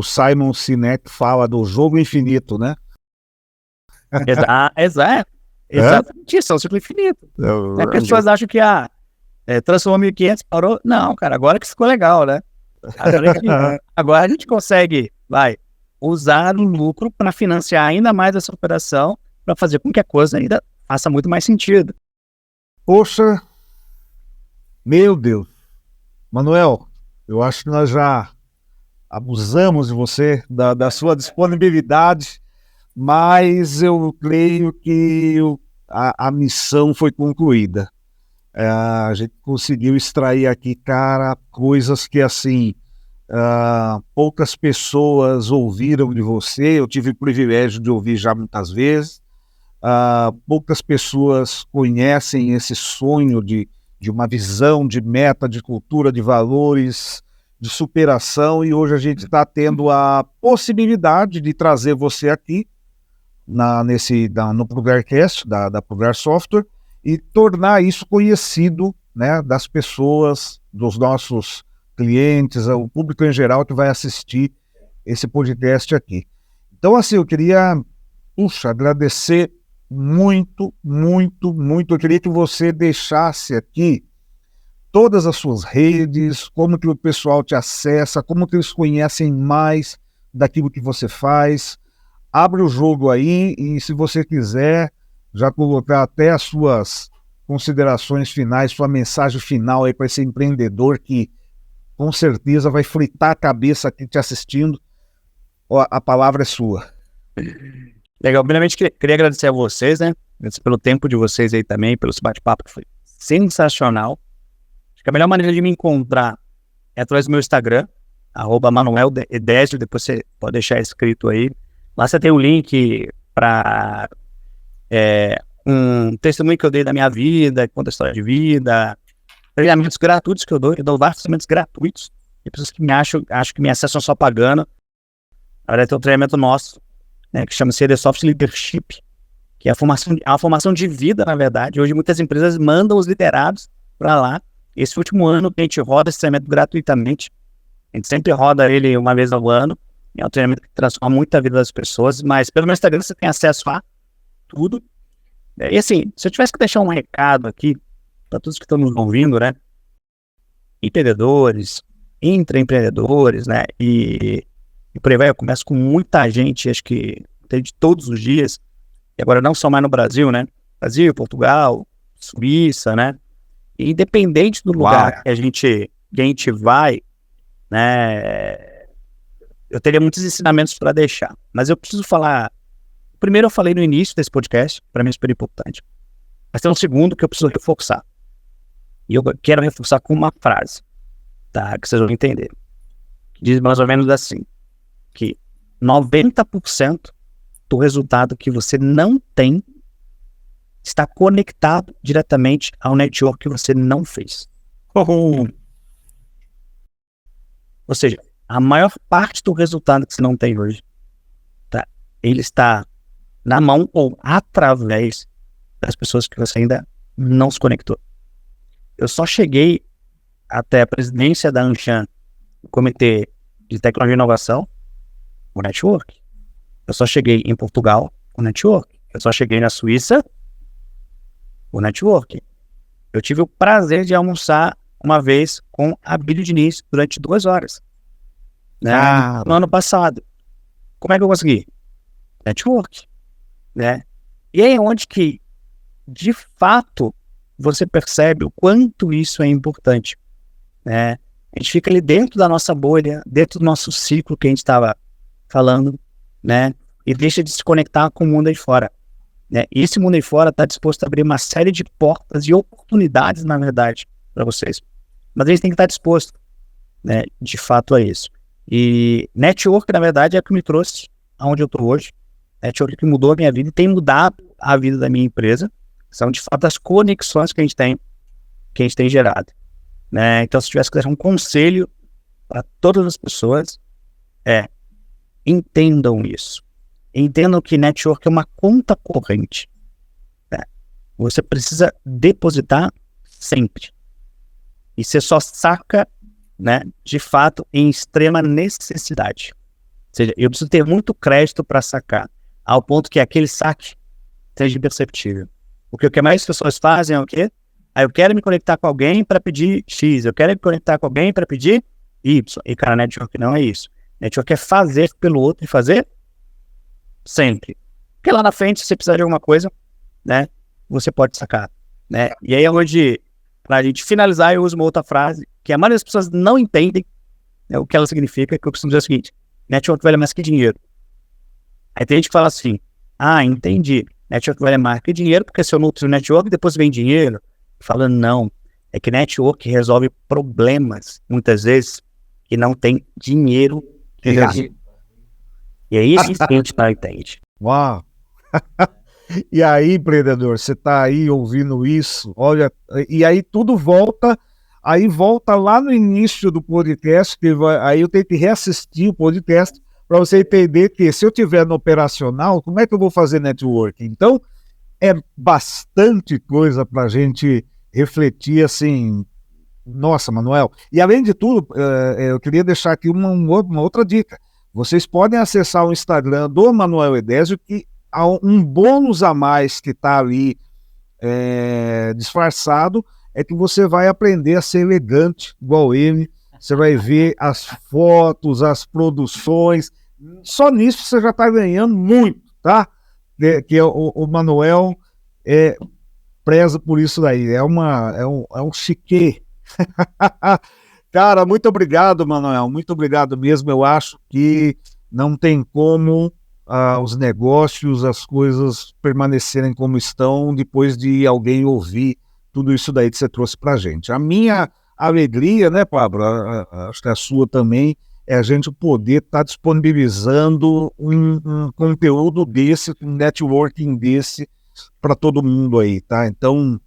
Simon Sinek fala do jogo infinito, né? Exatamente isso, é um ciclo infinito. As pessoas acham que transformou 1.500, parou. Não, cara, agora que ficou legal, né? Agora a gente consegue, usar o lucro para financiar ainda mais essa operação, para fazer com que a coisa ainda faça muito mais sentido. Poxa, meu Deus. Manuel, eu acho que nós já abusamos de você, da sua disponibilidade, mas eu creio que a missão foi concluída. A gente conseguiu extrair aqui, cara, coisas que, assim, poucas pessoas ouviram de você. Eu tive o privilégio de ouvir já muitas vezes. Poucas pessoas conhecem esse sonho de uma visão, de meta, de cultura, de valores, de superação, e hoje a gente está tendo a possibilidade de trazer você aqui no Prugarcast, da Prugar Software, e tornar isso conhecido, né, das pessoas, dos nossos clientes, o público em geral que vai assistir esse podcast aqui. Então, assim, eu queria, agradecer muito, muito, muito. Eu queria que você deixasse aqui todas as suas redes, como que o pessoal te acessa, como que eles conhecem mais daquilo que você faz. Abre o jogo aí e, se você quiser, já colocar até as suas considerações finais, sua mensagem final aí para esse empreendedor que com certeza vai fritar a cabeça aqui te assistindo. A palavra é sua. Legal, primeiramente queria agradecer a vocês, né? Agradecer pelo tempo de vocês aí também, pelo bate-papo, que foi sensacional. Acho que a melhor maneira de me encontrar é através do meu Instagram, @manueldésio, depois você pode deixar escrito aí. Lá você tem um link para um testemunho que eu dei da minha vida, conta a história de vida, treinamentos gratuitos que eu dou vários treinamentos gratuitos, e pessoas que acham que me acessam só pagando. Na verdade, tem um treinamento nosso, né, que chama CD Soft Leadership, que é a formação de vida, na verdade. Hoje muitas empresas mandam os liderados para lá. Esse último ano que a gente roda esse treinamento gratuitamente, a gente sempre roda ele uma vez ao ano. É um treinamento que transforma muito a vida das pessoas, mas pelo meu Instagram você tem acesso a tudo. E assim, se eu tivesse que deixar um recado aqui para todos que estão nos ouvindo, né? Empreendedores, intraempreendedores, né? E por aí vai, eu começo com muita gente, acho que de todos os dias, e agora não só mais no Brasil, né? Brasil, Portugal, Suíça, né? E independente do lugar que a gente vai, né, eu teria muitos ensinamentos para deixar, mas eu preciso falar. Primeiro eu falei no início desse podcast, para mim é super importante, mas tem um segundo que eu preciso reforçar, e eu quero reforçar com uma frase, tá, que vocês vão entender, que diz mais ou menos assim, que 90% do resultado que você não tem está conectado diretamente ao network que você não fez. Ou seja, a maior parte do resultado que você não tem hoje, tá, ele está na mão ou através das pessoas que você ainda não se conectou. Eu só cheguei até a presidência da Anshan, o Comitê de Tecnologia e Inovação, o network. Eu só cheguei em Portugal, o network. Eu só cheguei na Suíça, o network. Eu tive o prazer de almoçar uma vez com a Bíblia Diniz durante 2 horas. Né? No ano passado. Como é que eu consegui? Network. Né? E aí é onde que, de fato, você percebe o quanto isso é importante. Né? A gente fica ali dentro da nossa bolha, dentro do nosso ciclo que a gente estava falando, né? E deixa de se conectar com o mundo aí fora. Né? E esse mundo aí fora está disposto a abrir uma série de portas e oportunidades, na verdade, para vocês. Mas a gente tem que estar disposto, né, de fato, a isso. E network, na verdade, é o que me trouxe aonde eu estou hoje. Network que mudou a minha vida e tem mudado a vida da minha empresa. São, de fato, as conexões que a gente tem gerado. Né? Então, se tivesse que dar um conselho para todas as pessoas, entendam isso. Entendam que network é uma conta corrente. Né? Você precisa depositar sempre. E você só saca, né, de fato, em extrema necessidade. Ou seja, eu preciso ter muito crédito para sacar, ao ponto que aquele saque seja imperceptível. Porque o que mais pessoas fazem é o quê? Eu quero me conectar com alguém para pedir X, eu quero me conectar com alguém para pedir Y. E, cara, network não é isso. Network é fazer pelo outro e fazer sempre. Porque lá na frente, se você precisar de alguma coisa, né, você pode sacar. Né? E aí é onde, pra gente finalizar, eu uso uma outra frase, que a maioria das pessoas não entendem, né, o que ela significa, que eu costumo dizer o seguinte: network vale mais que dinheiro. Aí tem gente que fala assim: entendi, network vale mais que dinheiro, porque se eu nutro o network, depois vem dinheiro. Falando, não, é que network resolve problemas, muitas vezes, que não tem dinheiro. E é isso que a gente não entende. Uau! E aí, empreendedor, você está aí ouvindo isso, olha, e aí tudo volta, lá no início do podcast, aí eu tenho que reassistir o podcast para você entender que se eu estiver no operacional, como é que eu vou fazer networking? Então, é bastante coisa para a gente refletir, assim. Nossa, Manuel. E além de tudo, eu queria deixar aqui uma outra dica. Vocês podem acessar o Instagram do Manuel Edésio, que há um bônus a mais que está ali disfarçado, é que você vai aprender a ser elegante, igual ele. Você vai ver as fotos, as produções. Só nisso você já está ganhando muito, tá? Que o Manuel preza por isso daí. É um chique. Cara, muito obrigado, Manuel. Muito obrigado mesmo. Eu acho que não tem como os negócios, as coisas permanecerem como estão depois de alguém ouvir tudo isso daí que você trouxe pra gente. A minha alegria, né, Pablo? Acho que a sua também, é a gente poder estar disponibilizando um conteúdo desse, um networking desse para todo mundo aí, tá? Então,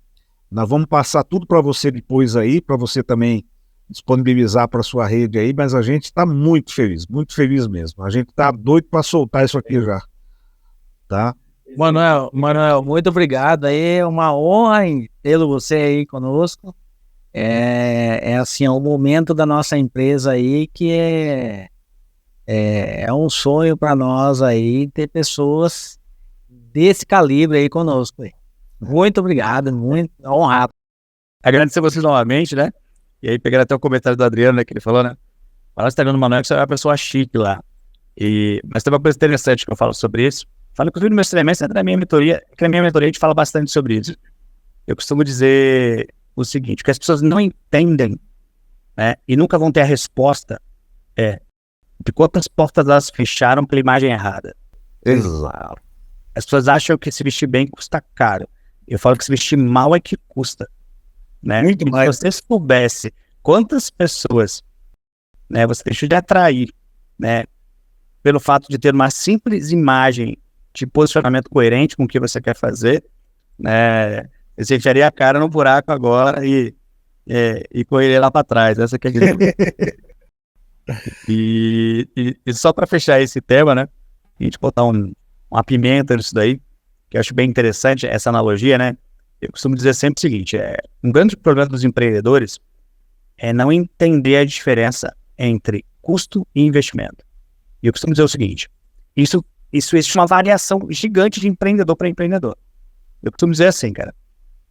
nós vamos passar tudo para você depois aí, para você também disponibilizar para sua rede aí, mas a gente está muito feliz mesmo. A gente está doido para soltar isso aqui já, tá? Manuel, muito obrigado aí, é uma honra em tê-lo você aí conosco. Assim, é um momento da nossa empresa aí que é um sonho para nós aí ter pessoas desse calibre aí conosco. Muito obrigado, muito honrado. Agradecer a vocês novamente, né? E aí, pegando até o comentário do Adriano, né, que ele falou, né? Fala, você tá vendo o Manuel, que você é uma pessoa chique lá. Mas tem uma coisa interessante que eu falo sobre isso. Falo, inclusive, no meu treinamento, na minha mentoria, que na minha mentoria a gente fala bastante sobre isso. Eu costumo dizer o seguinte, o que as pessoas não entendem, né, e nunca vão ter a resposta de quantas portas elas fecharam pela imagem errada. Exato. As pessoas acham que se vestir bem custa caro. Eu falo que se vestir mal é que custa, né? Muito mais. Se você soubesse quantas pessoas, né, você deixou de atrair, né, pelo fato de ter uma simples imagem de posicionamento coerente com o que você quer fazer, né, você enfiaria a cara no buraco agora e correria lá para trás. Essa que é a questão. E só para fechar esse tema, né, a gente botar uma pimenta nisso daí, que eu acho bem interessante, essa analogia, né? Eu costumo dizer sempre o seguinte, um grande problema dos empreendedores é não entender a diferença entre custo e investimento. E eu costumo dizer o seguinte, isso existe uma variação gigante de empreendedor para empreendedor. Eu costumo dizer assim, cara,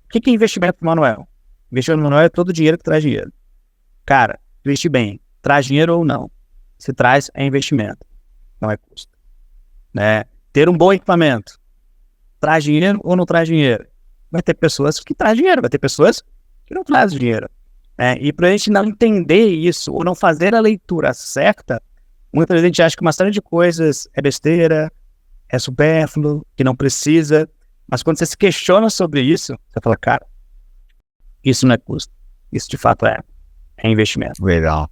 o que é investimento manual? Investimento manual é todo dinheiro que traz dinheiro. Cara, investir bem, traz dinheiro ou não? Se traz, é investimento, não é custo. Né? Ter um bom equipamento, traz dinheiro ou não traz dinheiro? Vai ter pessoas que trazem dinheiro, vai ter pessoas que não trazem dinheiro. E para a gente não entender isso, ou não fazer a leitura certa, muitas vezes a gente acha que uma série de coisas é besteira, é supérfluo, que não precisa, mas quando você se questiona sobre isso, você fala, cara, isso não é custo, isso de fato é investimento. Legal.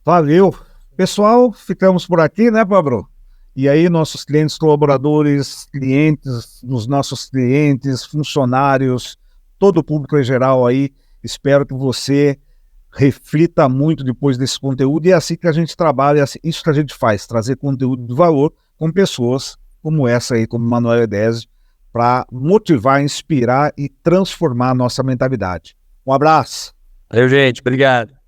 Valeu. Pessoal, ficamos por aqui, né, Pablo? E aí, nossos clientes, colaboradores, clientes dos nossos clientes, funcionários, todo o público em geral aí, espero que você reflita muito depois desse conteúdo, e é assim que a gente trabalha, é isso que a gente faz, trazer conteúdo de valor com pessoas como essa aí, como Manuel Edésio, para motivar, inspirar e transformar a nossa mentalidade. Um abraço. Valeu, gente. Obrigado.